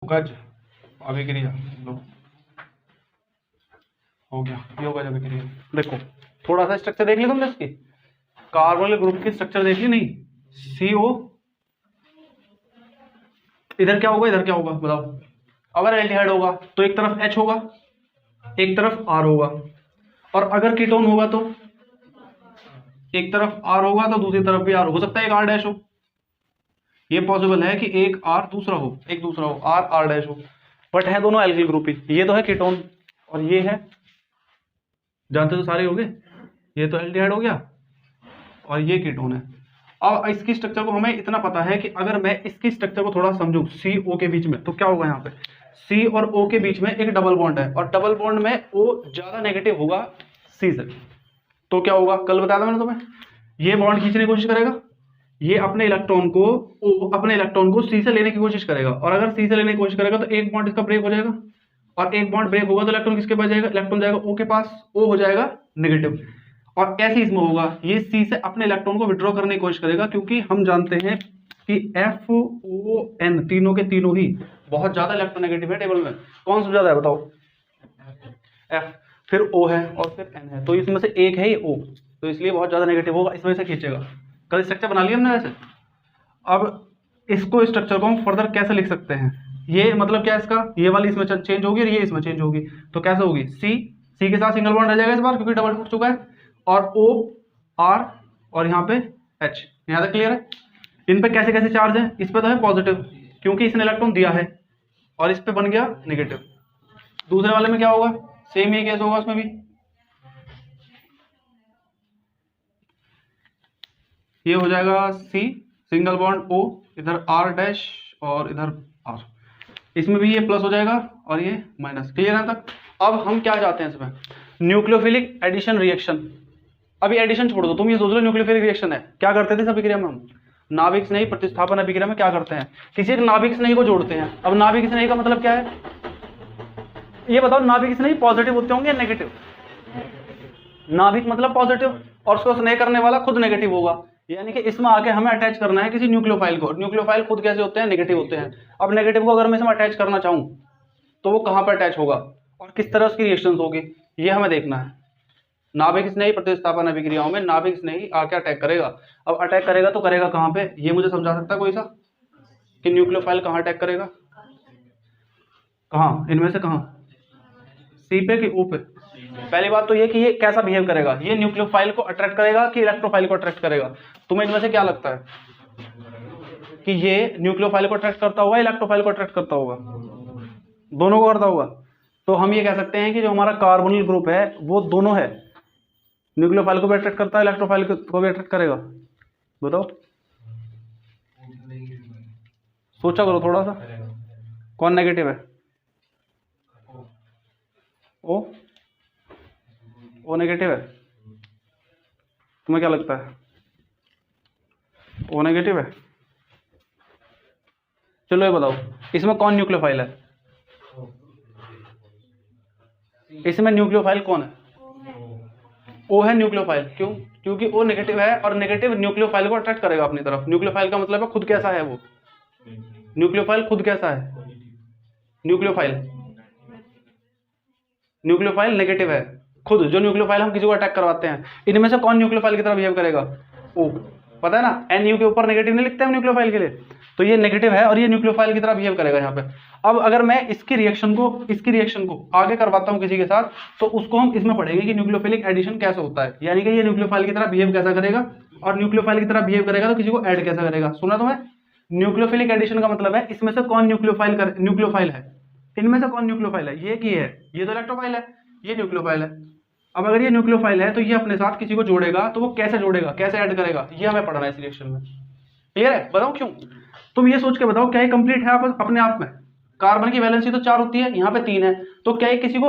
गज अभिक्रिया लो हो गया, ये होगा अभिक्रिया। देखो थोड़ा सा स्ट्रक्चर देख ली तुमने इसकी, कार्बोनिल ग्रुप की स्ट्रक्चर देख ली नहीं? CO, इधर क्या होगा इधर क्या होगा बताओ? अगर एल्डिहाइड होगा तो एक तरफ H होगा एक तरफ R होगा, और अगर कीटोन होगा तो एक तरफ R होगा तो दूसरी तरफ भी R हो सकता है एक R डैश हो। ये पॉसिबल है कि एक R दूसरा हो, एक दूसरा हो, R डैश हो, बट है दोनों एल्किल ग्रुप ही। ये तो है कीटोन और ये है, जानते तो सारे होंगे, ये तो एल्डिहाइड हो गया और ये कीटोन है। अब इसकी स्ट्रक्चर को हमें इतना पता है कि अगर मैं इसकी स्ट्रक्चर को थोड़ा समझूं CO के बीच में, तो क्या होगा यहाँ पे C और O के बीच में एक डबल बॉन्ड है और डबल बॉन्ड में O ज्यादा नेगेटिव होगा C से, तो क्या होगा कल बताया था मैंने तुम्हें, ये बॉन्ड खींचने की कोशिश करेगा, ये अपने इलेक्ट्रॉन को O अपने इलेक्ट्रॉन को C से लेने की कोशिश करेगा, और अगर C से लेने की कोशिश करेगा तो एक बॉन्ड इसका ब्रेक हो जाएगा, और एक बॉन्ड ब्रेक होगा तो इलेक्ट्रॉन किसके पास जाएगा, इलेक्ट्रॉन जाएगा O के पास, O हो जाएगा नेगेटिव। और कैसे इसमें होगा, ये C से अपने इलेक्ट्रॉन को विड्रॉ करने की कोशिश करेगा, क्योंकि हम जानते हैं कि FON तीनों के तीनों ही बहुत ज्यादा इलेक्ट्रोनेगेटिव है टेबल में। कौन सा ज्यादा है बताओ? F, फिर O है और फिर N है, तो इसमें से एक है ये O, तो इसलिए बहुत ज्यादा नेगेटिव होगा, इसमें से खींचेगा। कल स्ट्रक्चर बना लिया हमने वैसे। अब इसको स्ट्रक्चर को हम फर्दर कैसे लिख सकते हैं, ये मतलब क्या है इसका, ये वाली इसमें चेंज होगी और ये इसमें चेंज होगी, तो कैसे होगी, C के साथ सिंगल बॉन्ड रह जाएगा इस बार क्योंकि डबल टूट चुका है, और O R और यहाँ पे H। यहाँ तक क्लियर है? इन पे कैसे कैसे चार्ज है, इस पे तो है पॉजिटिव क्योंकि इसने इलेक्ट्रॉन दिया है, और इस पे बन गया नेगेटिव। दूसरे वाले में क्या होगा, सेम ही केस होगा उसमें भी, ये हो जाएगा C सिंगल बॉन्ड O, इधर R डैश और इधर R, इसमें भी ये प्लस हो जाएगा और ये माइनस। क्लियर है तक? अब हम क्या चाहते हैं इसमें, न्यूक्लियोफिलिक एडिशन रिएक्शन। अभी एडिशन छोड़ दो, तुम ये सोच लो न्यूक्लियोफिलिक रिएक्शन है, क्या करते थे इस अभिक्रिया में हम, नाभिक स्नेही प्रतिस्थापन अभिक्रिया में क्या करते हैं, किसी एक नाभिक स्नेही को जोड़ते हैं। अब नाभिक स्नेही का मतलब क्या है, ये बताओ, नाभिक स्नेही पॉजिटिव होते होंगे या नेगेटिव? नाभिक मतलब पॉजिटिव और उसको स्नेह करने वाला खुद नेगेटिव होगा, यानी कि इसमें आके हमें अटैच करना है किसी न्यूक्लियोफाइल को। न्यूक्लियोफाइल खुद कैसे होते हैं, नेगेटिव होते हैं। अब नेगेटिव को अगर मैं इसमें अटैच करना चाहूं तो वो कहां पर अटैच होगा और किस तरह उसकी रिएक्शंस होगी, ये हमें देखना है। नाभिक स्नेही प्रतिस्थापन अभिक्रियाओं में नाभिक स्नेही आके अटैक करेगा। अब अटैक करेगा तो करेगा कहां पे, ये मुझे समझा सकता है कोई सा कि न्यूक्लियोफाइल कहां अटैक करेगा, कहां, इनमें से कहां, C पे कि O पे? पहली बात तो ये कि ये कैसा बिहेव करेगा, ये न्यूक्लियोफाइल को अट्रैक्ट करेगा कि इलेक्ट्रोफाइल को अट्रैक्ट करेगा? तुम्हें इनमें से क्या लगता है कि ये न्यूक्लियोफाइल को अट्रैक्ट करता होगा, इलेक्ट्रोफाइल को अट्रैक्ट करता होगा, दोनों को करता होगा? तो हम ये कह सकते हैं कि जो हमारा कार्बोनिल ग्रुप है वो दोनों है, न्यूक्लियोफाइल को भी अट्रैक्ट करता है, इलेक्ट्रोफाइल को भी अट्रैक्ट करेगा। बताओ, सोचा करो थोड़ा सा, कौन नेगेटिव है? ओ नेगेटिव है? तुम्हें क्या लगता है, ओ नेगेटिव है? चलो ये बताओ, इसमें कौन न्यूक्लियोफाइल है, इसमें न्यूक्लियोफाइल कौन है? ओ है न्यूक्लियोफाइल। क्यों? क्योंकि ओ नेगेटिव है और नेगेटिव न्यूक्लियोफाइल को अट्रैक्ट करेगा अपनी तरफ। न्यूक्लियोफाइल का मतलब है खुद कैसा है वो, न्यूक्लियोफाइल खुद कैसा है, न्यूक्लियोफाइल नेगेटिव है खुद। जो न्यूक्लियोफाइल हम किसी को अटैक करवाते हैं, इनमें से कौन न्यूक्लियोफाइल की तरह बिहेव करेगा? ओ, पता है ना, NU के ऊपर नेगेटिव नहीं लिखते हैं न्यूक्लियोफाइल के लिए, तो ये नेगेटिव है और ये न्यूक्लियोफाइल की तरह बिहेव करेगा यहाँ पे। अब अगर मैं इसकी रिएक्शन को आगे करवाता हूँ किसी के साथ, तो उसको हम इसमें पढ़ेंगे कि न्यूक्लियोफिलिक एडिशन कैसे होता है, यानी कि ये न्यूक्लियोफाइल की तरह बिहेव कैसा करेगा, और न्यूक्लियोफाइल की तरह बिहेव करेगा तो किसी को ऐड कैसा करेगा। सुना तुम्हें? न्यूक्लियोफिलिक एडिशन का मतलब है इसमें से कौन न्यूक्लियोफाइल है, इनमें से कौन न्यूक्लियोफाइल है, ये की है, ये तो इलेक्ट्रोफाइल है, ये न्यूक्लियोफाइल है। अब अगर ये न्यूक्लियोफाइल है तो ये अपने साथ किसी को जोड़ेगा, तो वो कैसे जोड़ेगा, कैसे ऐड करेगा, ये हमें पढ़ना है इस रिएक्शन में। क्लियर है? बताओ क्यों? तुम ये सोच के बताओ, क्या ये कंप्लीट है अपने आप में? कार्बन की वैलेंसी तो 4 होती है, यहाँ पे 3 है, तो क्या ये किसी को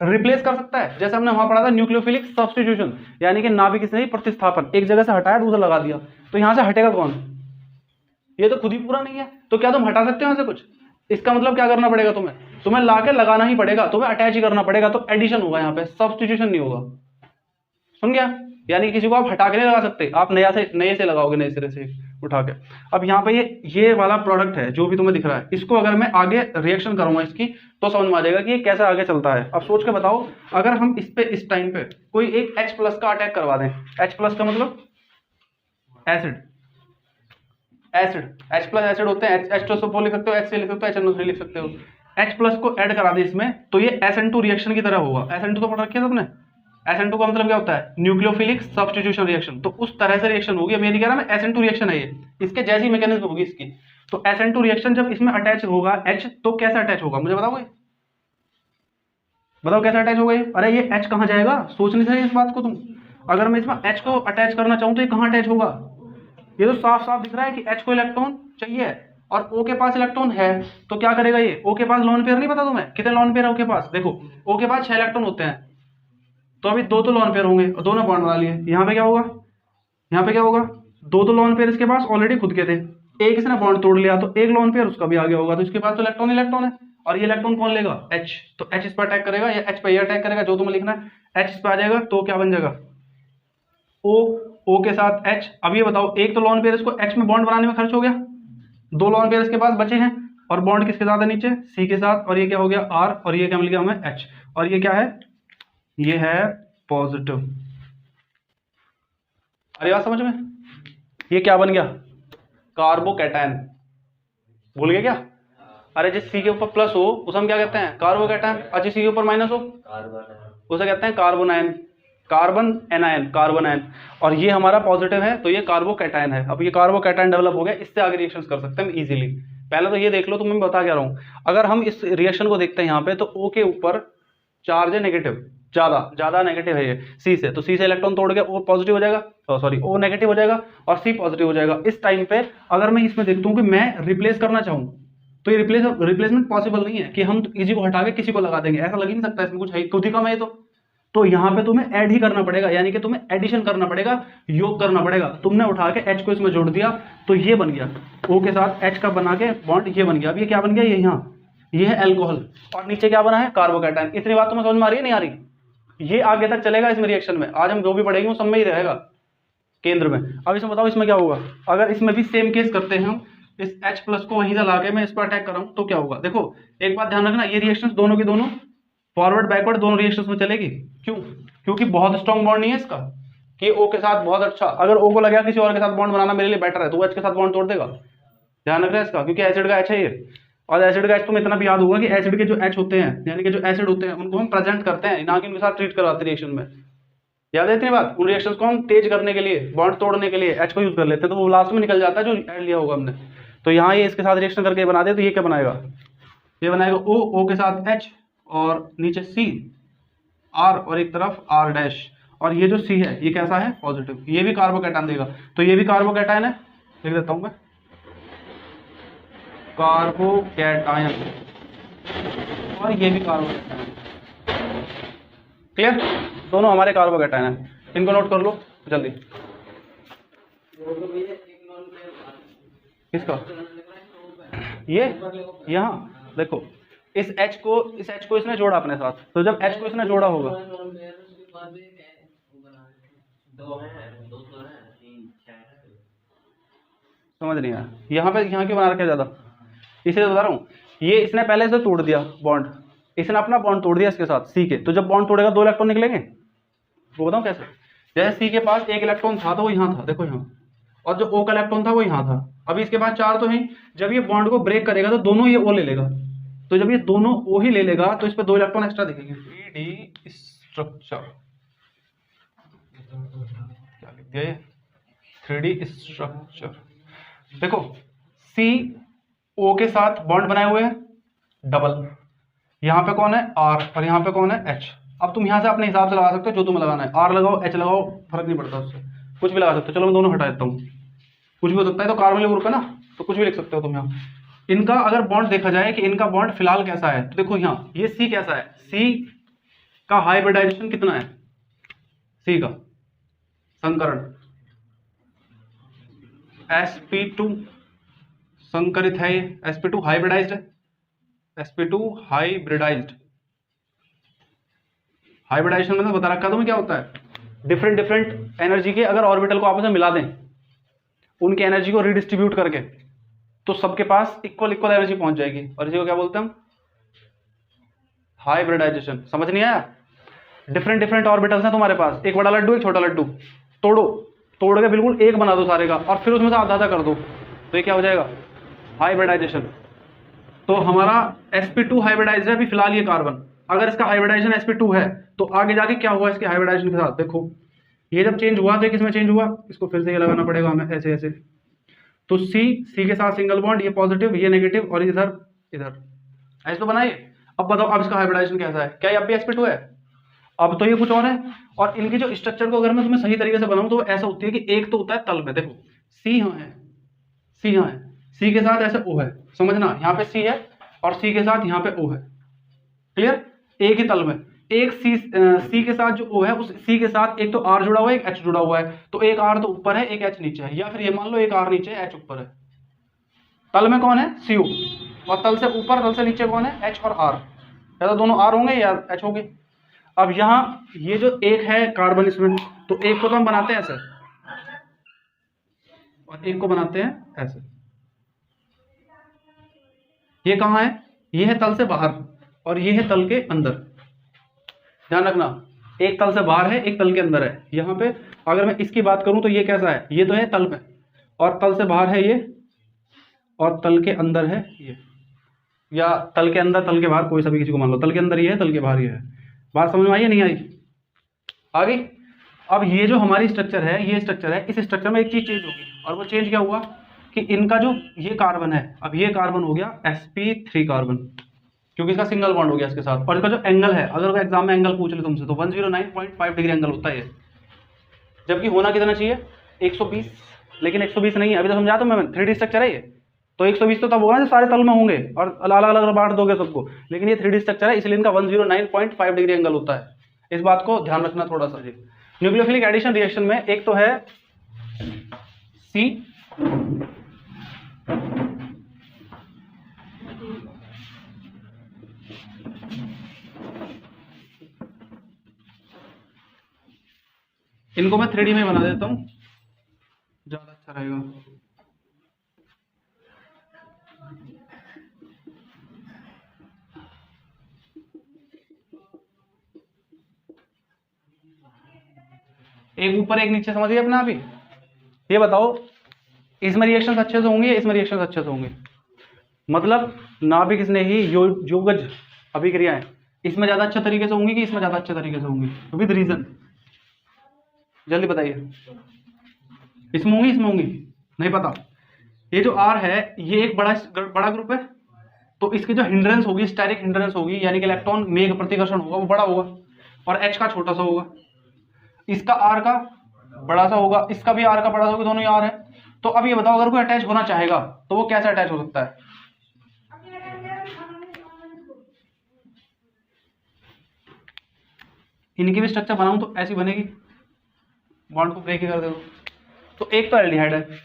रिप्लेस कर सकता है? जैसे हमने वहां पढ़ा था न्यूक्लियोफिलिक सब्स्टिट्यूशन, यानी कि नाभिक स्नेही प्रतिस्थापन, एक जगह से हटाया दूसरा लगा दिया, तो यहाँ से हटेगा कौन? ये तो खुद ही पूरा नहीं है, तो क्या तुम हटा सकते हो यहाँ से कुछ? इसका मतलब क्या करना पड़ेगा, तुम्हें लाके लगाना ही पड़ेगा, तुम्हें अटैच ही करना पड़ेगा, तो एडिशन होगा यहाँ पे, सब्स्टिट्यूशन नहीं होगा। सुन गया? यानी किसी को आप हटा के नहीं लगा सकते, आप नए से लगाओगे नए सिरे से, उठा के। अब यहाँ पे ये वाला प्रोडक्ट है जो भी तुम्हें दिख रहा है, इसको अगर मैं आगे रिएक्शन करूंगा इसकी, तो समझ में आ जाएगा कि ये कैसे आगे चलता है। अब सोच के बताओ, अगर हम इस पे इस टाइम पे कोई एक H प्लस का अटैक करवा दें, H प्लस का मतलब एसिड, H प्लस एसिड होते हैं, H2SO4 लिख सकते हो, H लिख सकते हो, HNO3 लिख सकते हो। H प्लस को ऐड करा दे इसमें, तो ये SN2 रिएक्शन की तरह होगा। SN2 तो पढ़ रखी है तुमने, SN2 का मतलब क्या होता है, न्यूक्लियोफिलिक सब्स्टिट्यूशन रिएक्शन। तो उस तरह से रिएक्शन होगी। अब ये नहीं कह रहा मैं SN2 रिएक्शन है ये, इसके जैसी मैकेनिज्म होगी इसकी। तो SN2 रिएक्शन जब इसमें अटैच होगा H, तो कैसे अटैच होगा मुझे बताओ, बताओ कैसे अटैच होगा ये। अरे ये H कहाँ जाएगा, सोच नहीं सकते इस बात को तुम। अगर मैं इसमें H को अटैच करना चाहूँ तो ये कहाँ अटैच होगा, ये तो साफ साफ दिख रहा है कि H को इलेक्ट्रॉन चाहिए और O के पास इलेक्ट्रॉन है, तो क्या करेगा ये, O के पास लोन पेयर नहीं पता तुम्हें कितने लोन पेयर है O के पास, देखो O के पास 6 इलेक्ट्रॉन होते हैं, तो अभी दो तो लोन पेयर होंगे और दोनों बॉन्ड बना लिए। यहाँ पे क्या होगा, यहाँ पे क्या होगा, दो तो लोन पेयर इसके पास ऑलरेडी खुद के थे, एक इसने बॉन्ड तोड़ लिया तो एक लोन पेयर उसका भी आ गया होगा, तो इसके पास तो इलेक्ट्रॉन इलेक्ट्रॉन है। और ये इलेक्ट्रॉन कौन लेगा, H, तो H इस पर अटैक करेगा या H पे ये अटैक करेगा, जो तुम्हें लिखना है। H इस पर आ जाएगा तो क्या बन जाएगा, O के साथ H। अब ये बताओ, एक तो लोन पेयर इसको H में बॉन्ड बनाने में खर्च हो गया, दो लोन पेयर इसके पास बचे हैं, और बॉन्ड किसके साथ है नीचे, C के साथ, और ये क्या हो गया R, और ये क्या मिल गया हमें H, और ये क्या है, ये है पॉजिटिव। अरे बात समझ में, ये क्या बन गया, कार्बोकैटायन। भूल गए क्या, अरे जिस C के ऊपर प्लस हो उसे हम क्या कहते हैं, कार्बोकैटायन, और जिस C के ऊपर माइनस हो उसे कहते हैं carbon ion, carbon anion, carbon ion. और ये हमारा पॉजिटिव है तो ये कार्बोकैटायन है। अब ये कार्बोकैटायन डेवलप हो गया, इससे आगे रिएक्शंस कर सकते हैं हम इजीली। पहले तो ये देख लो, तो मैं बता क्या रहा हूँ। अगर हम इस रिएक्शन को देखते हैं यहाँ पे, तो O के ऊपर चार्ज है नेगेटिव, ज्यादा नेगेटिव है ये C से, तो C से इलेक्ट्रॉन तोड़ के O पॉजिटिव हो जाएगा, सॉरी O नेगेटिव हो जाएगा और C पॉजिटिव हो जाएगा। इस टाइम पे अगर मैं इसमें देखता हूँ कि मैं रिप्लेस करना चाहूँ, तो ये रिप्लेसमेंट पॉसिबल नहीं है कि हम इसी को हटा के किसी को लगा देंगे, ऐसा लग ही नहीं सकता, इसमें कुछ है खुद ही कम है तो यहाँ पे तुम्हें ऐड ही करना पड़ेगा, यानी कि तुम्हें एडिशन करना पड़ेगा, योग करना पड़ेगा। तुमने उठा के H को इसमें जोड़ दिया तो ये बन गया, O के साथ H का बना के बॉन्ड ये बन गया। अब ये क्या बन गया, ये यहाँ ये है अल्कोहल, और नीचे क्या बना है, कार्बोकैटायन। इतनी बात तुम्हें समझ में आ रही है, नहीं आ रही, ये आगे तक चलेगा इसमें रिएक्शन में, आज हम जो भी पढ़ेंगे वो सब में ही रहेगा केंद्र में। अब इसमें बताओ इसमें क्या होगा, अगर इसमें भी सेम केस करते हैं हम, इस H प्लस को वहीं से लाके मैं इस पर अटैक कर रहा हूँ तो क्या होगा। देखो एक बात ध्यान रखना, ये रिएक्शंस दोनों की दोनों फॉरवर्ड बैकवर्ड दोनों रिएक्शंस में चलेगी। क्यों, क्योंकि बहुत स्ट्रॉन्ग बॉन्ड नहीं है इसका कि O के साथ बहुत अच्छा, अगर O को लगा किसी और के साथ बॉन्ड बनाना मेरे लिए बेटर है तो वो H के साथ बॉन्ड तोड़ देगा, ध्यान रखना इसका, क्योंकि एसिड का H है ये। और एसिड का H तुम्हें इतना भी याद होगा कि एसिड के जो H होते हैं, यानी कि जो एसिड होते हैं, उनको हम प्रेजेंट करते हैं, ना कि उनके साथ ट्रीट करवाते रिएक्शन में। याद है इतनी बात, उन रिएक्शंस को हम तेज करने के लिए, बॉन्ड तोड़ने के लिए H को यूज कर लेते हैं, तो वो लास्ट में निकल जाता है जो ऐड लिया होगा हमने। तो यहाँ ये इसके साथ रिएक्शन करके बना दे तो ये क्या बनाएगा, ये बनाएगा O के साथ H और नीचे C R और एक तरफ R डैश, और ये जो C है ये कैसा है, पॉजिटिव, ये भी कार्बोकैटायन देगा, तो ये भी कार्बोकैटायन है, लिख देता हूं मैं कार्बोकैटायन, और ये भी कार्बोकैटायन। क्लियर, दोनों हमारे कार्बोकैटायन है, इनको नोट कर लो जल्दी। किसका, ये यहाँ देखो, इस H को इसने जोड़ा अपने साथ, तो जब H को इसने जोड़ा होगा, समझ नहीं आया यहाँ पे, यहाँ क्यों बना रखा ज्यादा, इसलिए बता रहा हूँ। ये इसने पहले से तोड़ दिया बॉन्ड, इसने अपना बॉन्ड तोड़ दिया इसके साथ C के, तो जब बॉन्ड तोड़ेगा दो इलेक्ट्रॉन निकलेंगे, वो बताऊँ कैसे। जैसे C के पास एक इलेक्ट्रॉन था तो वो यहाँ था, देखो यहाँ, और जो O का इलेक्ट्रॉन था वो यहाँ था, अभी इसके पास 4 तो है। जब ये बॉन्ड को ब्रेक करेगा तो दोनों ये O ले लेगा, तो जब ये दोनों O ही ले लेगा तो इस पर 2 इलेक्ट्रॉन एक्स्ट्रा दिखेंगे, 3D स्ट्रक्चर, क्या लिख दिया ये, 3D स्ट्रक्चर। देखो C O के साथ बॉन्ड बनाए हुए हैं डबल, यहाँ पे कौन है R और यहाँ पे कौन है H। अब तुम यहाँ से अपने हिसाब से लगा सकते हो, जो तुम्हें लगाना है, R लगाओ H लगाओ, फर्क नहीं पड़ता उससे, कुछ भी लगा सकते हो। चलो मैं दोनों हटा देता हूँ, कुछ भी हो सकता है, तो कार्बन ग्रुप है ना, तो कुछ भी लिख सकते हो तुम यहाँ। इनका अगर बॉन्ड देखा जाए कि इनका बॉन्ड फिलहाल कैसा है, तो देखो यहाँ ये C कैसा है, C का हाइब्रिडाइजेशन कितना है, C का संकरण sp2 संकरित है, ये sp2 हाइब्रिडाइज्ड है, sp2 हाइब्रिडाइज्ड। हाइब्रिडाइजेशन मतलब बता रखा तुम्हें क्या होता है, डिफरेंट एनर्जी के अगर ऑर्बिटल को आपस में मिला दें उनकी एनर्जी को रिडिस्ट्रीब्यूट करके, तो सबके पास इक्वल इक्वल एनर्जी पहुंच जाएगी, और इसी को क्या बोलते हैं हम? हाइब्रिडाइजेशन। समझ नहीं आया? डिफरेंट डिफरेंट ऑर्बिटल्स हैं तुम्हारे पास, एक बड़ा लड्डू एक छोटा लड्डू, तोड़ो, तोड़ के बिल्कुल एक बना दो सारे का, और फिर उसमें से आधा आधा कर दो, तो ये क्या हो जाएगा? हाइब्रिडाइजेशन। तो हमारा sp2 हाइब्रिडाइज है अभी फिलहाल ये कार्बन, अगर इसका हाइब्रिडाइजेशन sp2 है तो आगे जाके क्या हुआ इसके हाइब्रिडाइजेशन के साथ? देखो ये जब चेंज हुआ तो किसमें चेंज हुआ? इसको फिर से ये लगाना पड़ेगा हमें, ऐसे ऐसे। तो C के साथ सिंगल बॉन्ड, ये पॉजिटिव ये नेगेटिव, और इधर इधर, ऐसे तो बनाइए। अब बताओ अब इसका हाइब्रिडाइजेशन कैसा है? क्या ये अब भी sp2 है? अब तो ये कुछ और है। और इनकी जो स्ट्रक्चर को अगर मैं तुम्हें सही तरीके से बनाऊं तो ऐसा होती है कि एक तो होता है तल में, देखो C यहाँ है, C यहाँ है, C के साथ ऐसे O है, समझना यहाँ पे C है और C के साथ यहाँ पे O है, क्लियर? एक ही तल में एक C के साथ जो O है उस C के साथ एक तो R जुड़ा हुआ है एक H जुड़ा हुआ है, तो एक R तो ऊपर है एक H नीचे है, या फिर ये मान लो एक R नीचे है H ऊपर है। तल में कौन है? CO, और तल से ऊपर तल से नीचे कौन है? H और R, या तो दोनों R होंगे या H होंगे। अब यहाँ ये जो एक है कार्बन इसमें, तो एक को तो हम बनाते हैं ऐसे और एक को बनाते हैं ऐसे। ये कहाँ है? ये है तल से बाहर और ये है तल के अंदर, ध्यान रखना, एक तल से बाहर है एक तल के अंदर है। यहाँ पे अगर मैं इसकी बात करूं तो ये कैसा है? ये तो है तल में और तल से बाहर है ये, और तल के अंदर है ये, या तल के अंदर तल के बाहर, कोई सा भी किसी को मान लो, तल के अंदर ये है तल के बाहर ये है। बात समझ में आई या नहीं आई? आ गई? अब ये जो हमारी स्ट्रक्चर है, ये स्ट्रक्चर है, इस स्ट्रक्चर में एक चीज चेंज होगी, और वो चेंज क्या हुआ कि इनका जो ये कार्बन है, अब ये कार्बन हो गया sp3 कार्बन, क्योंकि इसका सिंगल बॉन्ड हो गया इसके साथ। और इसका जो एंगल है, अगर वो एग्जाम में एंगल पूछ ले तुमसे तो 109.5 डिग्री एंगल होता है, जबकि होना कितना चाहिए? 120, लेकिन 120 नहीं है। अभी तो समझा तो मैं, 3D स्ट्रक्चर है ये, तो 120 तो तब होगा ना जब सारे तल में होंगे और अलग अलग बांट दोगे सबको, लेकिन ये 3D स्ट्रक्चर है इसलिए इनका 109.5 डिग्री एंगल होता है। इस बात को ध्यान रखना थोड़ा सा जी। न्यूक्लियोफिलिक एडिशन रिएक्शन में एक तो है C, इनको मैं 3D में बना देता हूं, ज्यादा अच्छा रहेगा। एक ऊपर एक नीचे, समझिए अपना। अभी ये बताओ इसमें रिएक्शंस अच्छे से होंगे या इसमें रिएक्शंस अच्छे से होंगे? मतलब नाभिक स्नेही योगज अभिक्रियाएं इसमें ज्यादा अच्छे तरीके से होंगी कि इसमें ज्यादा अच्छे तरीके से होंगी? विद रीजन, जल्दी बताइए। इसमें होंगी इसमें होंगी? नहीं पता। ये जो R है ये एक बड़ा ग्रुप है, तो इसकी जो हिंड्रेंस होगी, स्टेरिक हिंड्रेंस होगी, यानी कि इलेक्ट्रॉन मेघ प्रतिकर्षण होगा, वो बड़ा होगा, और H का छोटा सा होगा। इसका R का बड़ा सा होगा, इसका भी R का बड़ा सा होगा, दोनों ही R है। तो अब ये बताओ अगर कोई अटैच होना चाहेगा तो वो कैसे अटैच हो सकता है? इनकी भी स्ट्रक्चर बनाऊं तो ऐसी बनेगी, बॉन्ड को ब्रेक ही कर दे। तो एक तो एल्डिहाइड है,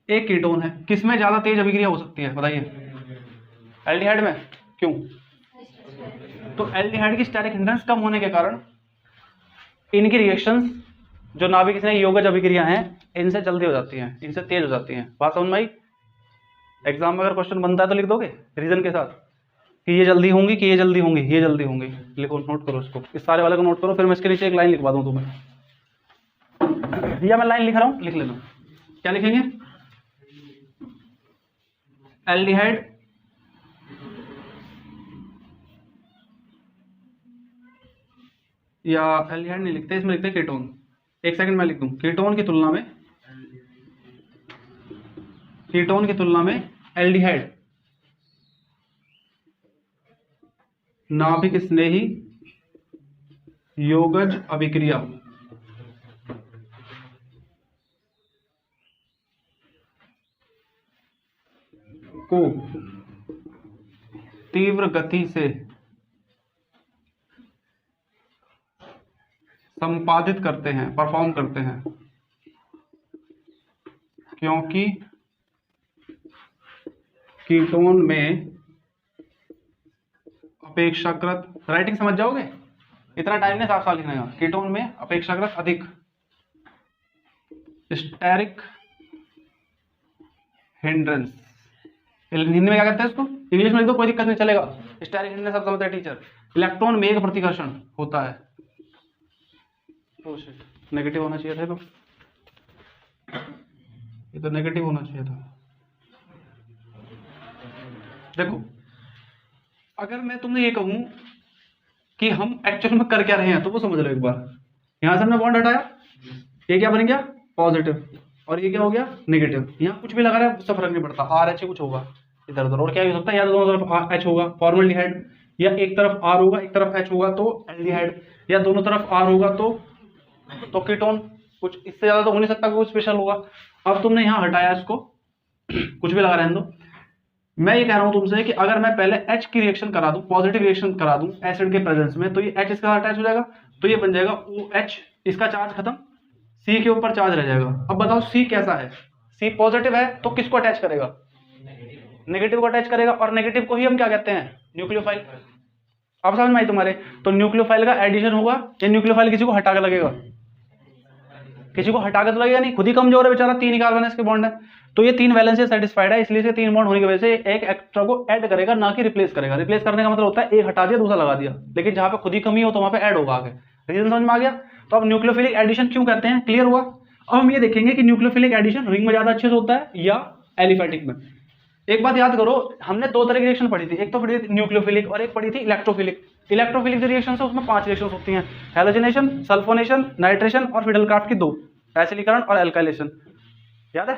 एक कीटोन है, किसमें ज्यादा तेज अभिक्रिया हो सकती है बताइए? एल्डिहाइड में। क्यों? तो एल्डिहाइड की स्टेरिक हिंड्रेंस कम होने के कारण इनकी रिएक्शंस जो नाभिक स्नेही योगज अभिक्रिया हैं इनसे जल्दी हो जाती हैं, इनसे तेज हो जाती हैं। बात समझ में आई? एग्जाम में अगर क्वेश्चन बनता है तो लिख दोगे रीजन के साथ कि ये जल्दी होंगी कि ये जल्दी होंगी, ये जल्दी होंगी। लिखो, नोट करो इसको, इस सारे वाले को नोट करो, फिर मैं इसके नीचे एक लाइन लिखवा दूं तुम्हें, या मैं लाइन लिख रहा हूं, लिख लेना। क्या लिखेंगे? एल्डिहाइड या एल्डिहाइड नहीं लिखते, इसमें लिखते हैं कीटोन। एक सेकंड मैं लिख दूं, कीटोन की तुलना में एल्डिहाइड नाभिक स्नेही योगज अभिक्रिया को तीव्र गति से संपादित करते हैं, परफॉर्म करते हैं, क्योंकि कीटोन में अपेक्षाकृत, राइटिंग समझ जाओगे, इतना टाइम नहीं, साफ साफ लिखने का। कीटोन में अपेक्षाकृत अधिक स्टेरिक हिंड्रेंस, हिंदी में क्या कहते हैं इसको, इंग्लिश में लिख दो कोई दिक्कत नहीं चलेगा। स्टेरिक हिंड्रेंस सब समझते हैं टीचर। इलेक्ट्रॉन में एक प्रतिकर्षण होता है। नेगेटिव होना चाहिए था, तो ये तो नेगेटिव होना चाहिए था। देखो अगर मैं तुमने ये कहूं कि हम एक्चुअल में कर क्या रहे हैं तो वो समझ लो एक बार। यहां से हमने बॉन्ड हटाया, ये क्या बन गया पॉजिटिव, और ये क्या हो गया नेगेटिव। यहाँ कुछ भी लगा रहा है उससे फर्क नहीं पड़ता, आर एच कुछ होगा इधर उधर, और क्या हो सकता है या तो दोनों तरफ एच होगा फॉर्मल्डिहाइड, या एक तरफ आर होगा एक तरफ एच होगा तो एल्डिहाइड, या दोनों तरफ आर होगा तो कीटोन। कुछ इससे ज्यादा तो हो नहीं सकता कुछ स्पेशल होगा। अब तुमने यहाँ हटाया इसको, कुछ भी लगा रहने दो। मैं ये कह रहा हूं तुमसे कि अगर मैं पहले H की रिएक्शन करा दूं, पॉजिटिव रिएक्शन करा दूं एसिड के प्रेजेंस में, तो ये H इसके साथ अटैच हो जाएगा, तो ये बन जाएगा OH, इसका चार्ज खत्म, C के ऊपर चार्ज रह जाएगा। अब बताओ C कैसा है, C पॉजिटिव है तो किसको अटैच करेगा, नेगेटिव को अटैच करेगा, और नेगेटिव को ही हम क्या कहते हैं न्यूक्लियोफाइल। अब समझ में आई तुम्हारे, तो न्यूक्लियोफाइल का एडिशन होगा, या न्यूक्लियोफाइल किसी को हटा के लगेगा, किसी को हटा के तो लगेगा नहीं, खुद ही कमजोर है बेचारा, 3 कार्बन इसके बॉन्ड है, तो ये 3 वैलेंस से सेटिस्फाइड है, इसलिए इसके 3 बॉन्ड होने की वजह से एक एक्स्ट्रा को ऐड करेगा ना कि रिप्लेस करेगा। रिप्लेस करने का मतलब होता है एक हटा दिया दूसरा लगा दिया, लेकिन जहां पे खुद ही कमी हो तो वहां पे ऐड होगा आगे। रीजन समझ में आ गया। तो अब न्यूक्लियोफिलिक एडिशन क्यों कहते हैं, क्लियर हुआ। अब हम ये देखेंगे कि न्यूक्लियोफिलिक एडिशन रिंग में ज्यादा अच्छे से होता है या एलिफैटिक में। एक बात याद करो, हमने 2 तरह की रिएक्शन पढ़ी थी, एक तो पढ़ी थी न्यूक्लियोफिलिक और एक पढ़ी थी इलेक्ट्रोफिलिक। इलेक्ट्रोफिलिक जो रिएक्शन है उसमें 5 रिएक्शन होती हैं, हैलोजिनेशन, सल्फोनेशन, नाइट्रेशन और फिडलक्राफ्ट की 2, एसिडीकरण और एल्काइलेशन, याद है।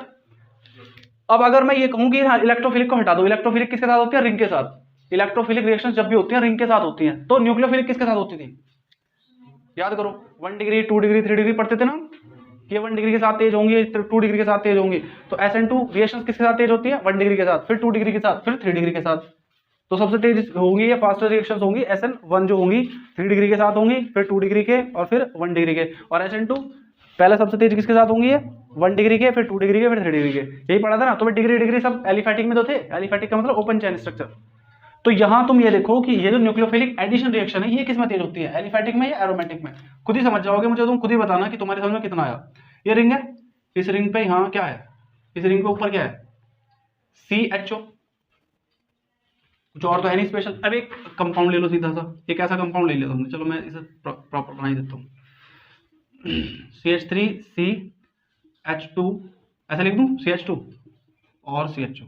अब अगर मैं ये कहूं कि इलेक्ट्रोफिलिक को हटा दो, इलेक्ट्रोफिलिक किसके साथ होती है रिंग के साथ। इलेक्ट्रोफिलिक रिएक्शन जब भी होती है रिंग के साथ होती हैं, तो न्यूक्लियोफिलिक किसके साथ होती थी, याद करो 1 डिग्री 2 डिग्री 3 डिग्री पढ़ते थे ना, ये 1 डिग्री के साथ तेज होंगी, 2 डिग्री के साथ तेज होंगी। तो SN2 रिएक्शन किसके साथ तेज होती है 1 डिग्री के साथ, फिर 2 डिग्री के साथ, फिर 3 डिग्री के साथ। तो सबसे तेज होंगी या फास्टर रिएक्शंस होंगी SN1 जो होंगी 3 डिग्री के साथ होंगी, फिर 2 डिग्री के और फिर 1 डिग्री के। और SN2 पहले सबसे तेज किसके साथ होंगी, 1 डिग्री के, फिर 2 डिग्री के, फिर 3 डिग्री के। यही पढ़ा था ना। तो डिग्री डिग्री सब एलिफैटिक में तो थे, एलिफैटिक का मतलब ओपन चेन स्ट्रक्चर। तो यहां तुम ये देखो कि ये जो न्यूक्लियोफिलिक एडिशन रिएक्शन है ये किसमें तेज होती है, एलिफैटिक में या एरोमेटिक में। खुद ही समझ जाओगे, मुझे तुम खुद ही बताना कि तुम्हारे समझ में कितना आया। ये रिंग है, इस रिंग पे यहाँ क्या है, इस रिंग के ऊपर क्या है CHO, कुछ और तो है नहीं स्पेशल। अब एक कंपाउंड ले लो सीधा सा, एक ऐसा कंपाउंड ले लिया तुमने, चलो मैं इसे प्रॉपर बना ही देता हूँ। CH3CH2 ऐसा लिख दूं, CH2 और CHO,